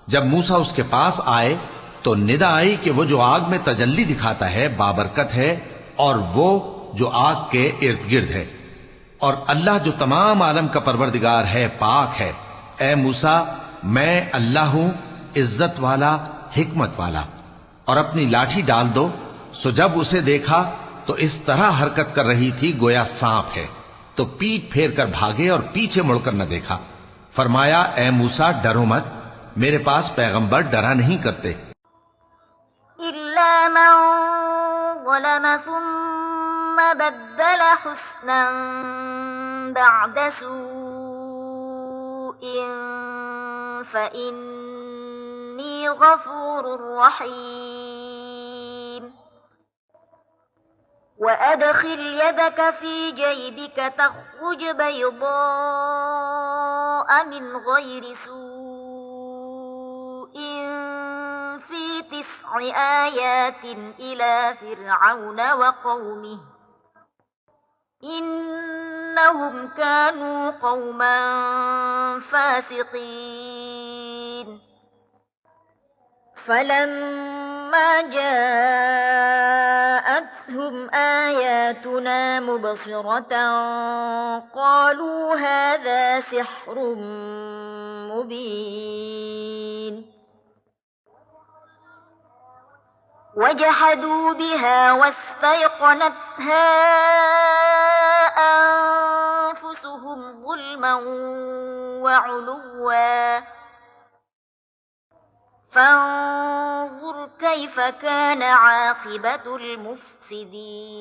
जब मूसा उसके पास आए तो निदा आई कि वो जो आग में तजल्ली दिखाता है बाबरकत है, और वो जो आग के इर्द गिर्द है। और अल्लाह जो तमाम आलम का परवरदिगार है, पाक है। ए मूसा, मैं अल्लाह हूं, इज्जत वाला, हिकमत वाला। और अपनी लाठी डाल दो। सो जब उसे देखा तो इस तरह हरकत कर रही थी गोया सांप है, तो पीठ फेर कर भागे और पीछे मुड़कर न देखा। फरमाया, ए मूसा, डरो मत, मेरे पास पैगंबर डरा नहीं करते। इल्ला मन ज़लम सुम्मा बद्दल हुस्नन बअद सूइन फ़इन्नी गफ़ूरुर रहीम। वअदखिल यदक फ़ी जैबिक तख़रुज बैज़ाअ मिन गैरि सूइन फ़ी 9 आयातिन इला फ़िरऔन वक़ौमिहि इन्नहुम कानू क़ौमन फ़ासिक़ीन। फलम्मा जाअतहुम आयातुना मुबसिरतन क़ालू हाज़ा सिह्रुम मुबीन। वजहदू बिहा वस्तयक़नतहा अन्फुसुहुम ज़ुल्मन वअलुव्वा फंज़ुर कैफ़ कान आक़िबतुल मुफ़्सिदीन।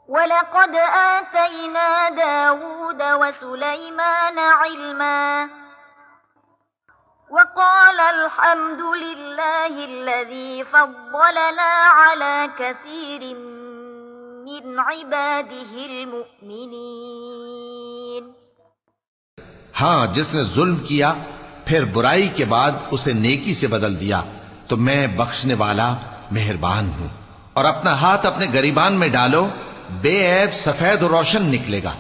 वलक़द आतैना दाऊद वसुलैमान इल्मा वक़ाल अल्हम्दुलिल्लाहिल्लज़ी फ़द्दलना अला कसीरिन मिन इबादिहिल मुअ्मिनीन। हां, जिसने जुल्म किया फिर बुराई के बाद उसे नेकी से बदल दिया तो मैं बख्शने वाला मेहरबान हूं। और अपना हाथ अपने गरीबान में डालो, बेऐब सफेद और रोशन निकलेगा।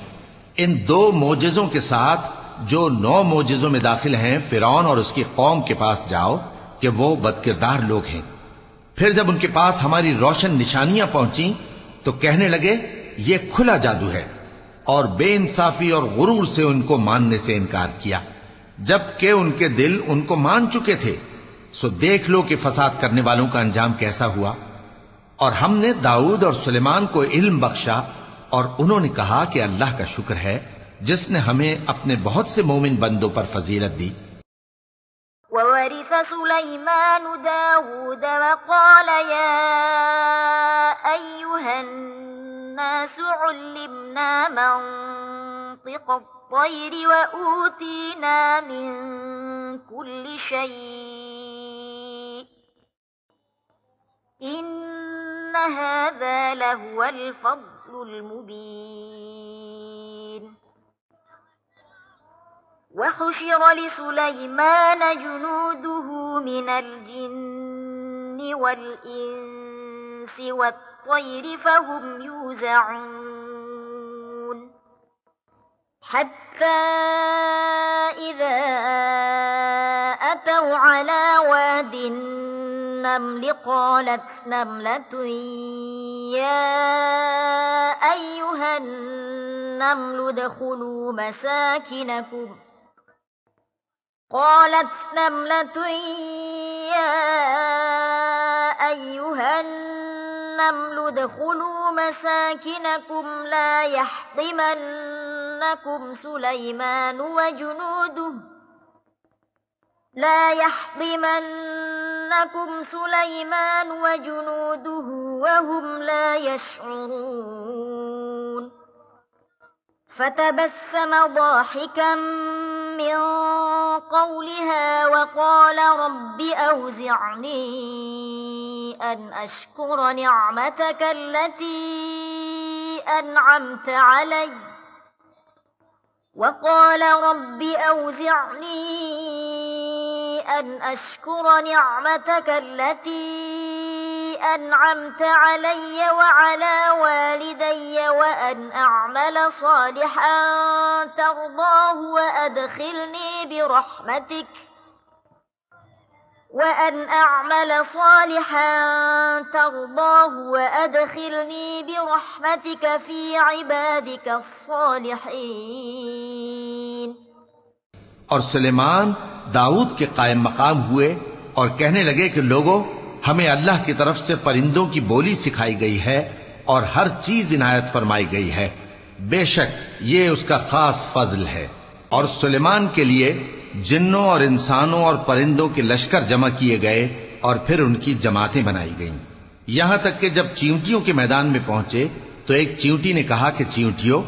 इन 2 मोजिजों के साथ जो 9 मोजिजों में दाखिल हैं, फिरौन और उसकी कौम के पास जाओ कि वो बदकिरदार लोग हैं। फिर जब उनके पास हमारी रोशन निशानियां पहुंची तो कहने लगे ये खुला जादू है, और बेइंसाफी और गुरूर से उनको मानने से इनकार किया, जबकि उनके दिल उनको मान चुके थे। सो देख लो कि फसाद करने वालों का अंजाम कैसा हुआ। और हमने दाऊद और सुलेमान को इल्म बख्शा और उन्होंने कहा कि अल्लाह का शुक्र है जिसने हमें अपने बहुत से मोमिन बंदों पर फजीलत दी। ववरिस सुलैमान दाऊद वक़ाल या अय्युहन नास उल्लिमना मंतिक़ अत्तैर वऊतीना मिन कुल्लि शै'इन इन्न हाज़ा लहुवल फ़ज़्लुल मुबीन। वहुशिर लिसुलैमान जुनूदुहु मिनल जिन्नि वल इंसि वत्तैरि फहुम यूज़अून। हत्ता इज़ा अतौ अला वादिन नम्ल क़ालत नम्लतुन या अय्युहन नम्ल उदख़ुलू मसाकिनकुम قالت نملة يا أيها النمل ادخلوا مساكنكم لا يحطمنكم سليمان وجنوده وهم لا يشعرون. فتبسم ضاحكا من قولها وقال رب أوزعني أن أشكر نعمتك التي أنعمت علي وعلى والدي وأن أعمل صالحا وأن أعمل صالحا ترضاه وأدخلني برحمتك في عبادك الصالحين। और सुलेमान दाऊद के कायम मकाम हुए और कहने लगे कि लोगों, हमें अल्लाह की तरफ से परिंदों की बोली सिखाई गई है और हर चीज इनायत फरमाई गई है। बेशक ये उसका खास फजल है। और सुलेमान के लिए जिन्नों और इंसानों और परिंदों के लश्कर जमा किए गए और फिर उनकी जमातें बनाई गईं। यहां तक कि जब चींटियों के मैदान में पहुंचे तो एक चींटी ने कहा कि चींटियों,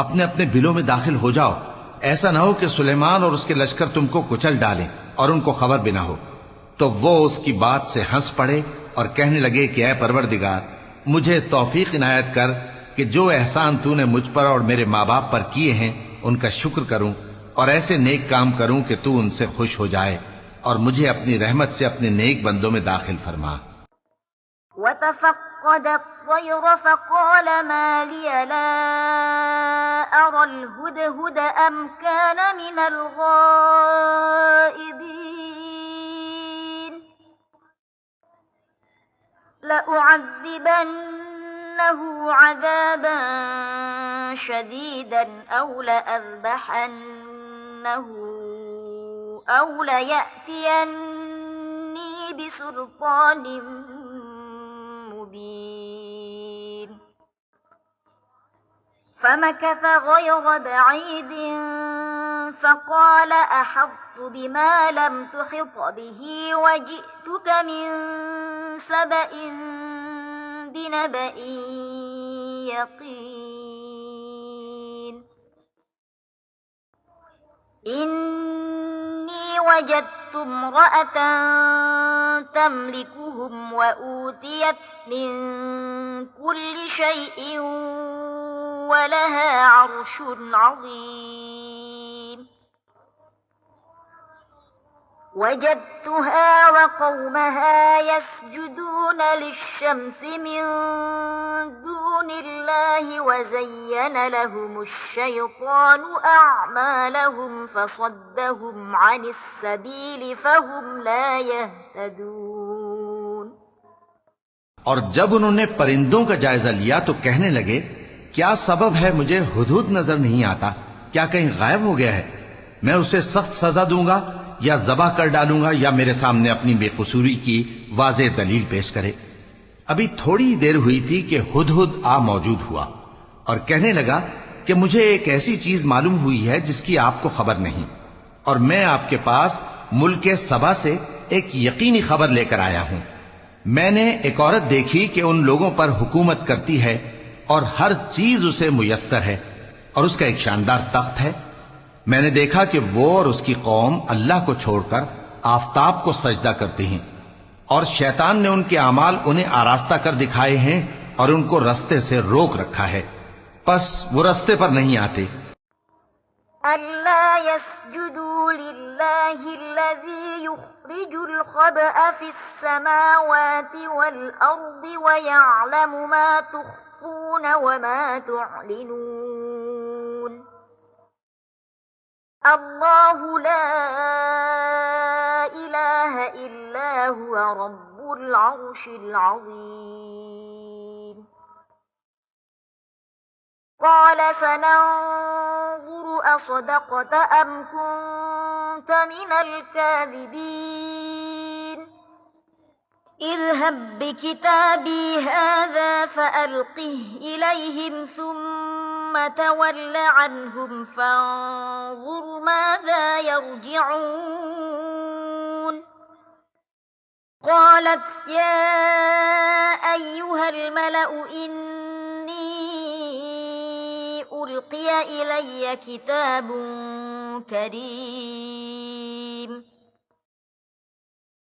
अपने अपने बिलों में दाखिल हो जाओ, ऐसा ना हो कि सुलेमान और उसके लश्कर तुमको कुचल डालें और उनको खबर भी ना हो। तो वो उसकी बात से हंस पड़े और कहने लगे कि ऐ परवरदिगार, मुझे तौफीक इनायत कर कि जो एहसान तूने मुझ पर और मेरे माँ बाप पर किए हैं उनका शुक्र करूं और ऐसे नेक काम करूं कि तू उनसे खुश हो जाए और मुझे अपनी रहमत से अपने नेक बंदों में दाखिल फरमा। وتفقد الطير فقال ما لي لا أرى الهدهد أم كان من الغائبين لأعذبنه عذابا شديدا أو لأذبحنه أو ليأتيني بسلطان مبين فمكث غير بعيد فقال أحطت بما لم تحط به وجئتك من سبأ بنبأ يقين إني وجدت امرأة تملكهم وأوتيت من كل شيء ولها عرش عظيم وجدتها وقومها يسجدون للشمس من دون الله وزين لهم الشيطان أعمالهم فصدهم عن السبيل فهم لا يهتدون। और जब उन्होंने परिंदों का जायजा लिया तो कहने लगे, क्या सबब है मुझे हुदहुद नजर नहीं आता? क्या कहीं गायब हो गया है? मैं उसे सख्त सजा दूंगा या जबा कर डालूंगा या मेरे सामने अपनी बेकसूरी की वाज़ेह दलील पेश करे। अभी थोड़ी देर हुई थी कि हुदहुद आ मौजूद हुआ और कहने लगा कि मुझे एक ऐसी चीज मालूम हुई है जिसकी आपको खबर नहीं, और मैं आपके पास मुल्क सबा से एक यकीनी खबर लेकर आया हूं। मैंने एक औरत देखी कि उन लोगों पर हुकूमत करती है और हर चीज उसे मुयस्सर है और उसका एक शानदार तख्त है। मैंने देखा कि वो और उसकी कौम अल्लाह को छोड़कर आफताब को सजदा करती हैं और शैतान ने उनके अमाल उन्हें आरास्ता कर दिखाए हैं और उनको रस्ते से रोक रखा है, बस वो रस्ते पर नहीं आते। अल्ला यस्जुदू लिल्लाहि अल्लज़ी युखरिजुल खबअ फिस समावाति वल अर्दि व यअलमु मा तुख्फून व मा तुअलिनून अल्लाहु ला इलाहा इल्ला हुवा रब्बुल अर्शिल अज़ीम। قال سننظر أصدقت أم كنت من الكاذبين اذهب بكتابي هذا فألقه إليهم ثم تول عنهم فانظر ماذا يرجعون قالت يا أيها الملأ إني ألقي إلي كتاب كريم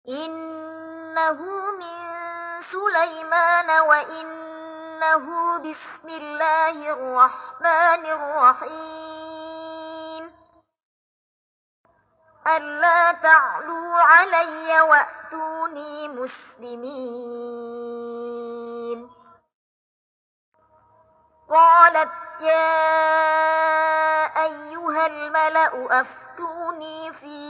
إنه من سليمان وإنه بسم الله الرحمن الرحيم ألا تعلوا علي وأتوني مسلمين قالت يا أيها الملأ أفتوني في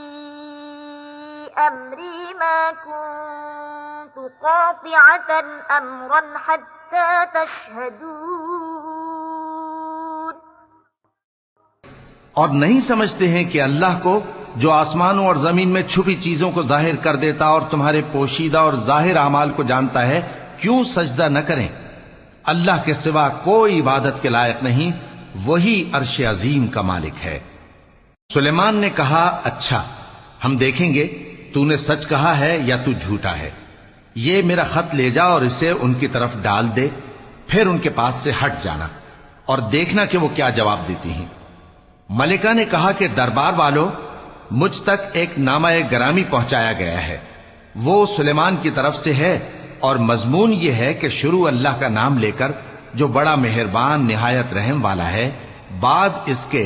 أمري ما كنت قاطعة أمرا حتى تشهدون. और नहीं समझते हैं कि अल्लाह को जो आसमानों और जमीन में छुपी चीजों को जाहिर कर देता और तुम्हारे पोशीदा और जाहिर अमाल को जानता है, क्यों सजदा न करें? अल्लाह के सिवा कोई इबादत के लायक नहीं, वही अर्श अजीम का मालिक है। सुलेमान ने कहा, अच्छा, हम देखेंगे तूने सच कहा है या तू झूठा है। ये मेरा खत ले जा और इसे उनकी तरफ डाल दे, फिर उनके पास से हट जाना और देखना कि वो क्या जवाब देती हैं। मलिका ने कहा कि दरबार वालों, मुझ तक एक नामा गरामी पहुंचाया गया है, वो सुलेमान की तरफ से है और मजमून ये है कि शुरू अल्लाह का नाम लेकर जो बड़ा मेहरबान निहायत रहम वाला है, बाद इसके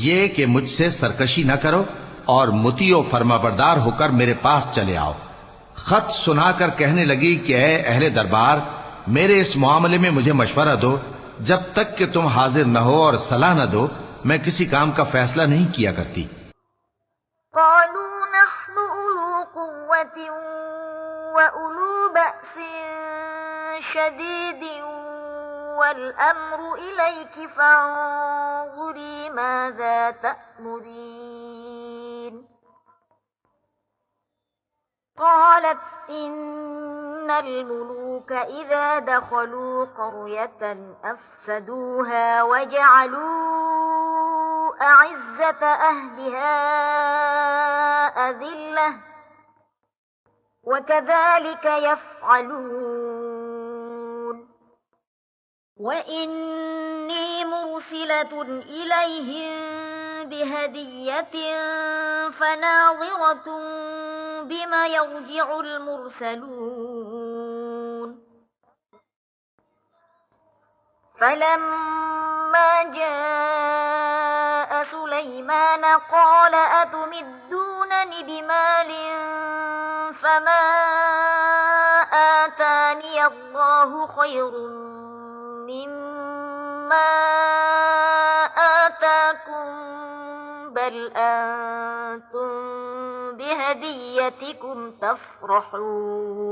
ये कि मुझसे सरकशी न करो और मुतियो फरमाबरदार होकर मेरे पास चले आओ। खत सुनाकर कहने लगी कि ऐ अहले दरबार, मेरे इस मामले में मुझे मशवरा दो, जब तक कि तुम हाजिर न हो और सलाह न दो मैं किसी काम का फैसला नहीं किया करती। क़ालू नहनु उलू क़ुव्वतिन व उलू बअसिन शदीदिन वल अम्रु इलैकि फंज़ुरी माज़ा तअमुरीन। क़ालत इन्नल मुलूक इज़ा दख़लू क़र्यतन अफ़सदूहा वजअलू अइज़्ज़त अहलिहा अज़िल्लह वकज़ालिक यफ़अलून। वइन्नी मुरसिलतुन इलैहिम बिहदिय्यतिन फनाज़िरतुन बिमा यर्जिउल मुरसलून। फलम्मा जाअ सुलैमान क़ाल अतुमिद्दूननि बिमालिन फमा आतानि अल्लाहु खैरुम मिम्मा आताकुम बल अंतुम बिहदियतिकुम तफ़रहून।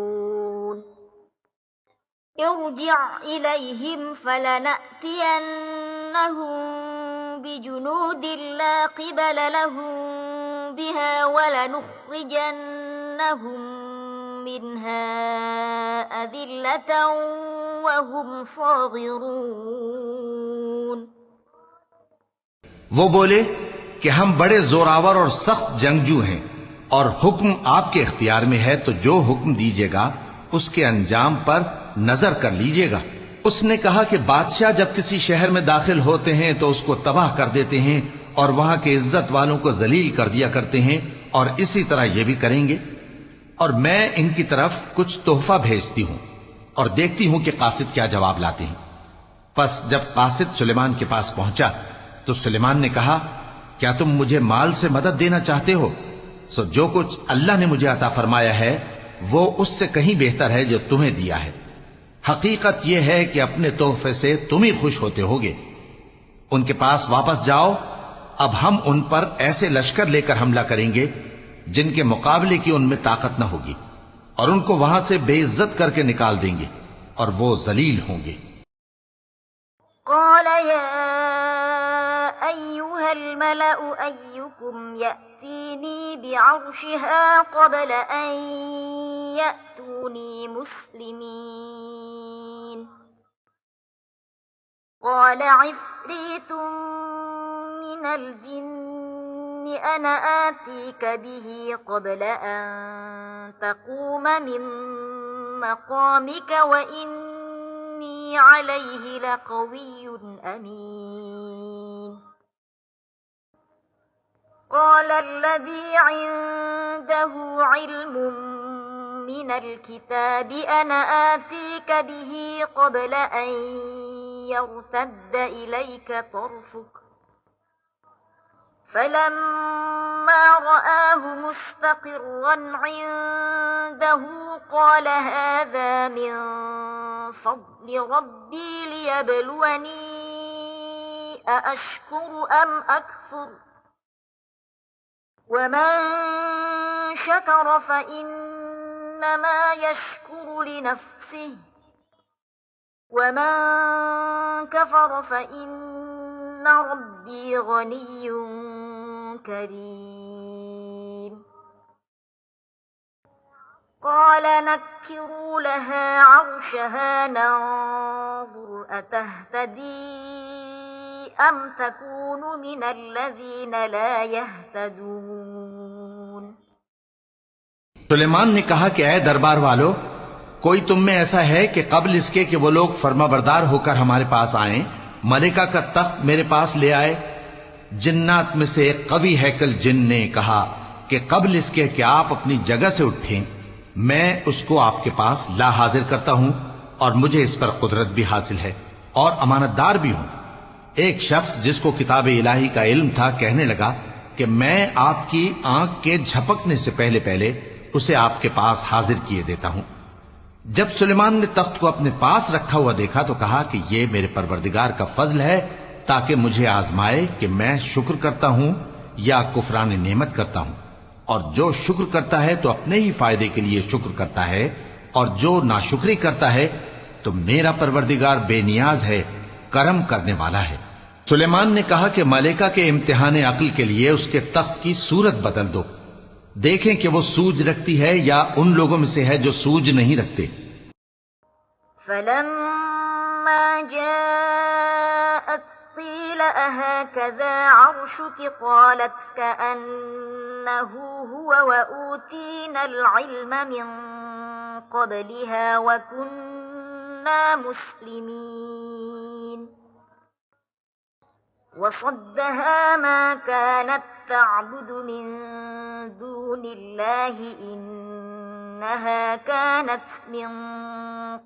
इरजिअ इलैहिम फलनअतियन्नहुम बिजुनूदिन ला क़िबल लहुम बिहा वलनुख़रिजन्नहुम मिन्हा अज़िल्लतन वहुम साग़िरून। वो बोले कि हम बड़े जोरावर और सख्त जंगजू हैं और हुक्म आपके इख्तियार में है, तो जो हुक्म दीजिएगा उसके अंजाम पर नजर कर लीजिएगा। उसने कहा कि बादशाह जब किसी शहर में दाखिल होते हैं तो उसको तबाह कर देते हैं और वहां के इज्जत वालों को जलील कर दिया करते हैं, और इसी तरह ये भी करेंगे। और मैं इनकी तरफ कुछ तोहफा भेजती हूं और देखती हूं कि कासिद क्या जवाब लाते हैं। बस जब कासिद सुलेमान के पास पहुंचा तो सुलेमान ने कहा, क्या तुम मुझे माल से मदद देना चाहते हो? सो जो कुछ अल्लाह ने मुझे अता फरमाया है वो उससे कहीं बेहतर है जो तुम्हें दिया है। हकीकत यह है कि अपने तोहफे से तुम ही खुश होते होगे। उनके पास वापस जाओ, अब हम उन पर ऐसे लश्कर लेकर हमला करेंगे जिनके मुकाबले की उनमें ताकत न होगी, और उनको वहां से बेइज्जत करके निकाल देंगे और वो जलील होंगे। क़ाल या अय्युहल मलअ अय्युकुम यअतीनी बिअर्शिहा क़ब्ल अन यअतूनी मुस्लिमीन। क़ाल इफ़रीतुम मिनल जिन्नि अना आतीक बिही क़ब्ल अन तक़ूम मिन मक़ामिक व इन्नी अलैहि लक़विय्युन अमीन। क़ाल अल्लज़ी इन्दहु इल्मुम मिनल किताबि अना आतीक बिही क़ब्ल अन यर्तद्द इलैक तर्फ़ुक फलम्मा रआहु मुस्तक़िर्रन इन्दहु क़ाल हाज़ा मिन फ़ज़्लि रब्बी लियब्लुवनी अअश्कुरु अम अकफ़ुर वमन شكر فإنما يشكر لنفسه ومن كفر فإن ربي غني كريم قال نكروا لها عرشها ننظر أتهتدي أم تكون من الذين لا يهتدون। सुलेमान ने कहा कि ऐ दरबार वालों, कोई तुम में ऐसा है कि कबल इसके कि वो लोग फर्माबरदार होकर हमारे पास आएं, मलिका का तख्त मेरे पास ले आए। जिन्नात में से एक कवि हैकल जिन ने कहा कि कबल इसके कि आप अपनी जगह से उठें, मैं उसको आपके पास ला हाजिर करता हूं और मुझे इस पर कुदरत भी हासिल है और अमानतदार भी हूं। एक शख्स जिसको किताब इलाही का इल्म था कहने लगा कि मैं आपकी आंख के झपकने से पहले पहले उसे आपके पास हाजिर किए देता हूं। जब सुलेमान ने तख्त को अपने पास रखा हुआ देखा तो कहा कि यह मेरे परवरदिगार का फजल है ताकि मुझे आजमाए कि मैं शुक्र करता हूं या कुफरान नेमत करता हूं। और जो शुक्र करता है तो अपने ही फायदे के लिए शुक्र करता है, और जो नाशुक्री करता है तो मेरा परवरदिगार बेनियाज है, करम करने वाला है। सुलेमान ने कहा कि मलिका के इम्तिहान अक्ल के लिए उसके तख्त की सूरत बदल दो, देखें कि वो सूझ रखती है या उन लोगों में से है जो सूझ नहीं रखते। फलम्मा जाअत क़ील अहकज़ा अर्शुकी क़ालत कअन्नहु हुव वऊतीनल इल्म मिन क़ब्लिहा वकुन्ना मुस्लिमीन वसद्दहा मा कानत तअबुदु मिन दूनिल्लाहि इन्नहा कानत मिन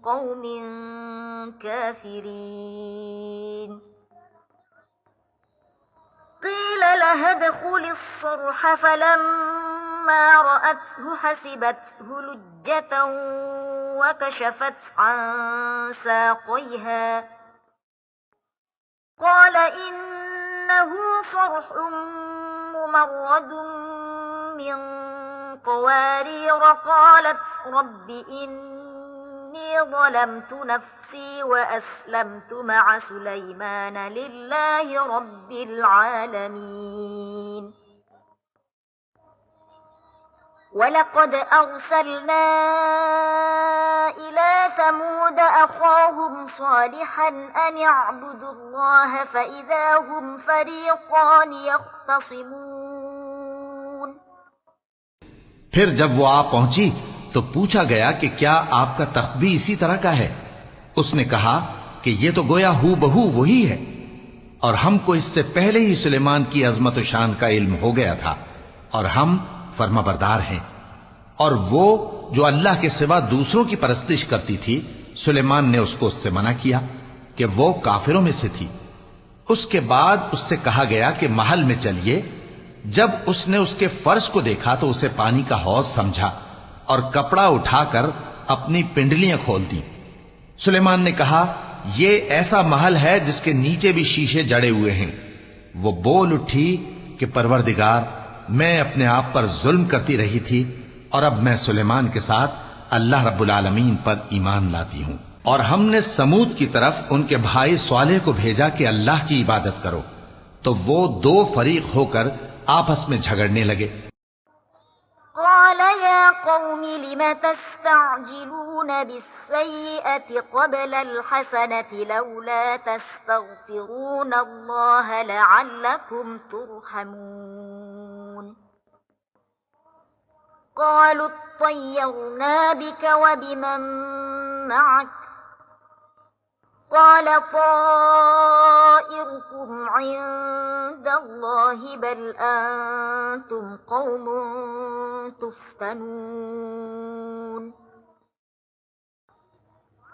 क़ौमिन काफ़िरीन। क़ील लहा उद्ख़ुलि الصرح فلما رأته حسبته لجة وكشفت عن ساقيها قال إنه صرح ممرد من قوارير قالت رب إني ظلمت نفسي وأسلمت مع سليمان لله رب العالمين ولقد أرسلنا إلى ثمود أخاهم صالحا أن اعبدوا الله فإذا هم فريقان يختصمون। फिर जब वो आ पहुंची तो पूछा गया कि क्या आपका तख्त भी इसी तरह का है? उसने कहा कि ये तो गोया हू बहू वही है, और हमको इससे पहले ही सुलेमान की अजमत और शान का इल्म हो गया था और हम फर्माबरदार हैं। और वो जो अल्लाह के सिवा दूसरों की परस्तिश करती थी, सुलेमान ने उसको उससे मना किया कि वो काफिरों में से थी। उसके बाद उससे कहा गया कि महल में चलिए। जब उसने उसके फर्श को देखा तो उसे पानी का हौज समझा और कपड़ा उठाकर अपनी पिंडलियां खोल दी। सुलेमान ने कहा, यह ऐसा महल है जिसके नीचे भी शीशे जड़े हुए हैं। वो बोल उठी कि परवरदिगार, मैं अपने आप पर जुल्म करती रही थी और अब मैं सुलेमान के साथ अल्लाह रब्बुल आलमीन पर ईमान लाती हूं। और हमने समूद की तरफ उनके भाई स्वालेह को भेजा कि अल्लाह की इबादत करो, तो वो दो फरीक होकर आपस में झगड़ने लगे। قال يا قوم لم تستعجلون بالسيئة قبل الحسنة لولا تستغفرون الله لعلكم ترحمون قالوا اطيرنا بك وبمن معك قال طائركم عند الله بل أنتم قوم تفتنون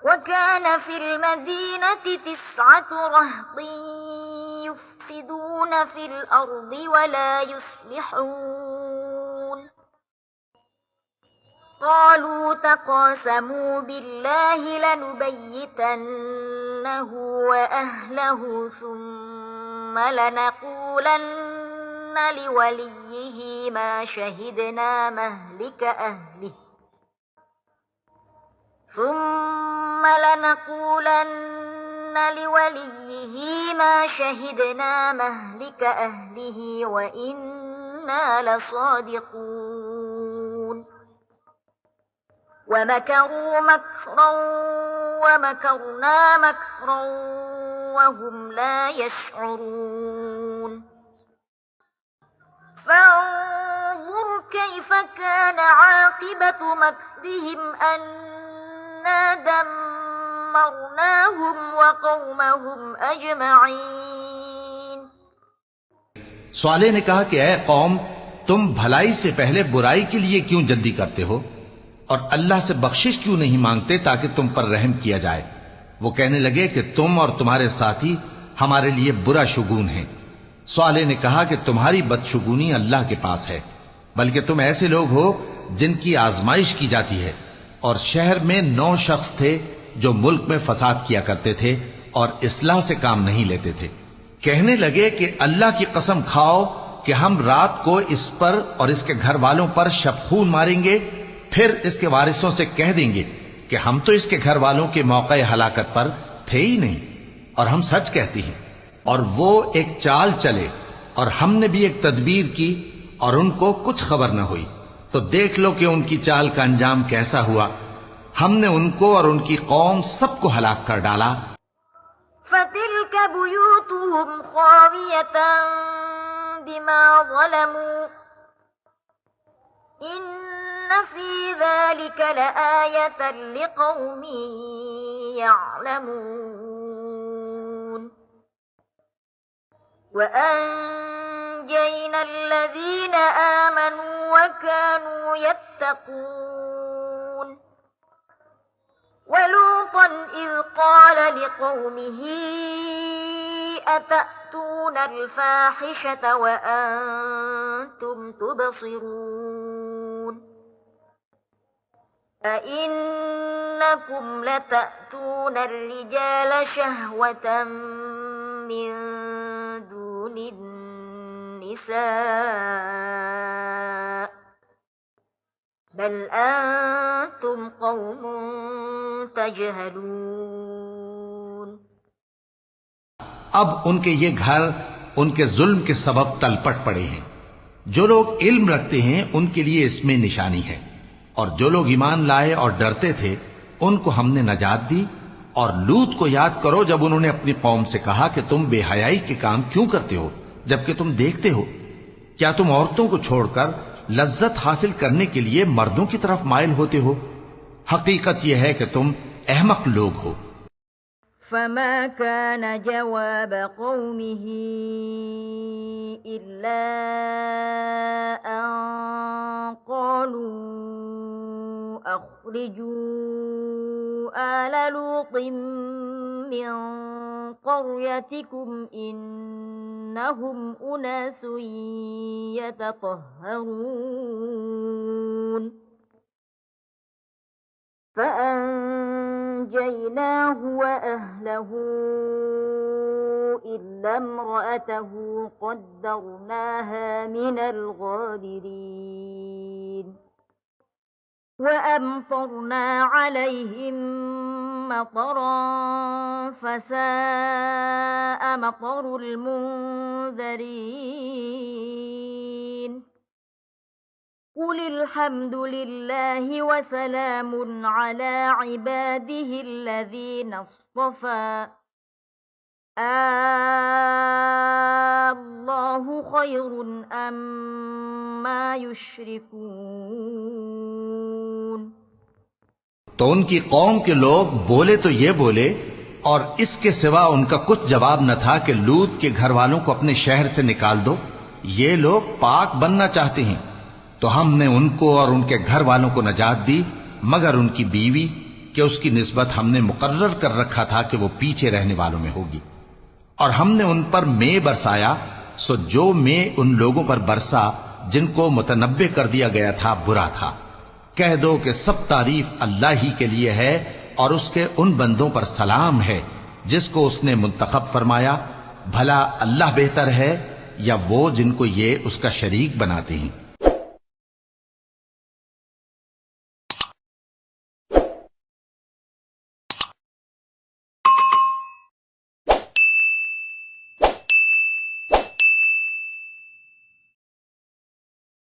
وكان في المدينة 9 رهط يفسدون في الأرض ولا يصلحون قالوا تقاسموا بالله لنبيتنه وأهله ثم لنقولن لوليه ما شهدنا مهلك أهله ثم لنقولن لوليه ما شهدنا مهلك أهله وإنا لصادقون ومكروا مكرا ومكرنا مكرا وهم لا يشعرون فانظر كيف كان عاقبة مكرهم أنا دمرناهم وقومهم أجمعين. स्वाले ने कहा कि ऐ कौम, तुम भलाई से पहले बुराई के लिए क्यों जल्दी करते हो और अल्लाह से बख्शिश क्यों नहीं मांगते ताकि तुम पर रहम किया जाए। वो कहने लगे कि तुम और तुम्हारे साथी हमारे लिए बुरा शुगून हैं। स्वाले ने कहा कि तुम्हारी बदशुगूनी अल्लाह के पास है, बल्कि तुम ऐसे लोग हो जिनकी आजमाइश की जाती है। और शहर में 9 शख्स थे जो मुल्क में फसाद किया करते थे और इस्लाह से काम नहीं लेते थे। कहने लगे कि अल्लाह की कसम खाओ कि हम रात को इस पर और इसके घर वालों पर शबखून मारेंगे, फिर इसके वारिसों से कह देंगे कि हम तो इसके घर वालों के मौके हलाकत पर थे ही नहीं और हम सच कहती हैं। और वो एक चाल चले और हमने भी एक तदबीर की और उनको कुछ खबर न हुई। तो देख लो कि उनकी चाल का अंजाम कैसा हुआ। हमने उनको और उनकी कौम सबको हलाक कर डाला। فَتِلْكَ بُيُوتُهُمْ خَاوِيَةً بِمَا ظَلَمُوا إِنَّ فِي ذَلِكَ لَآيَةً لِقَوْمٍ يَعْلَمُونَ وَأَنجَيْنَا الَّذِينَ آمَنُوا وَكَانُوا يَتَّقُونَ وَلُوطًا إِذْ قَالَ لِقَوْمِهِ أَتَأْتُونَ الْفَاحِشَةَ وَأَنْتُمْ تُبْصِرُونَ أَإِنَّكُمْ لَتَأْتُونَ الرِّجَالَ شَهْوَةً مِّن دُونِ النِّسَاءِ بل أنتم قوم تجهلون. अब उनके ये घर उनके जुल्म के सबब तलपट पड़े हैं। जो लोग इल्म रखते हैं उनके लिए इसमें निशानी है, और जो लोग ईमान लाए और डरते थे उनको हमने नजात दी। और लूत को याद करो जब उन्होंने अपनी कौम से कहा कि तुम बेहयाई के काम क्यों करते हो जबकि तुम देखते हो। क्या तुम औरतों को छोड़कर लज्जत हासिल करने के लिए मर्दों की तरफ माइल होते हो? हकीकत यह है कि तुम अहमक लोग हो। فما كان جواب قومه إلا أن قالوا أخرجوا آل لوط من قريتكم إنهم أناس يتطهرون فأنجيناه وأهله إلا امرأته قدرناها من الغابرين وأمطرنا عليهم مطرا فساء مطر المنذرين قل الحمد لله وسلام على عباده الذين اصطفى الله خير أما يشركون. तो उनकी कौम के लोग बोले तो ये बोले, और इसके सिवा उनका कुछ जवाब न था कि लूत के घर वालों को अपने शहर से निकाल दो, ये लोग पाक बनना चाहते हैं। तो हमने उनको और उनके घर वालों को नजात दी, मगर उनकी बीवी कि उसकी निस्बत हमने मुकर्रर कर रखा था कि वो पीछे रहने वालों में होगी। और हमने उन पर मे बरसाया, सो जो मे उन लोगों पर बरसा जिनको मुतनब्बे कर दिया गया था बुरा था। कह दो कि सब तारीफ अल्लाह ही के लिए है और उसके उन बंदों पर सलाम है जिसको उसने मुंतखब फरमाया। भला अल्लाह बेहतर है या वो जिनको ये उसका शरीक बनाते हैं।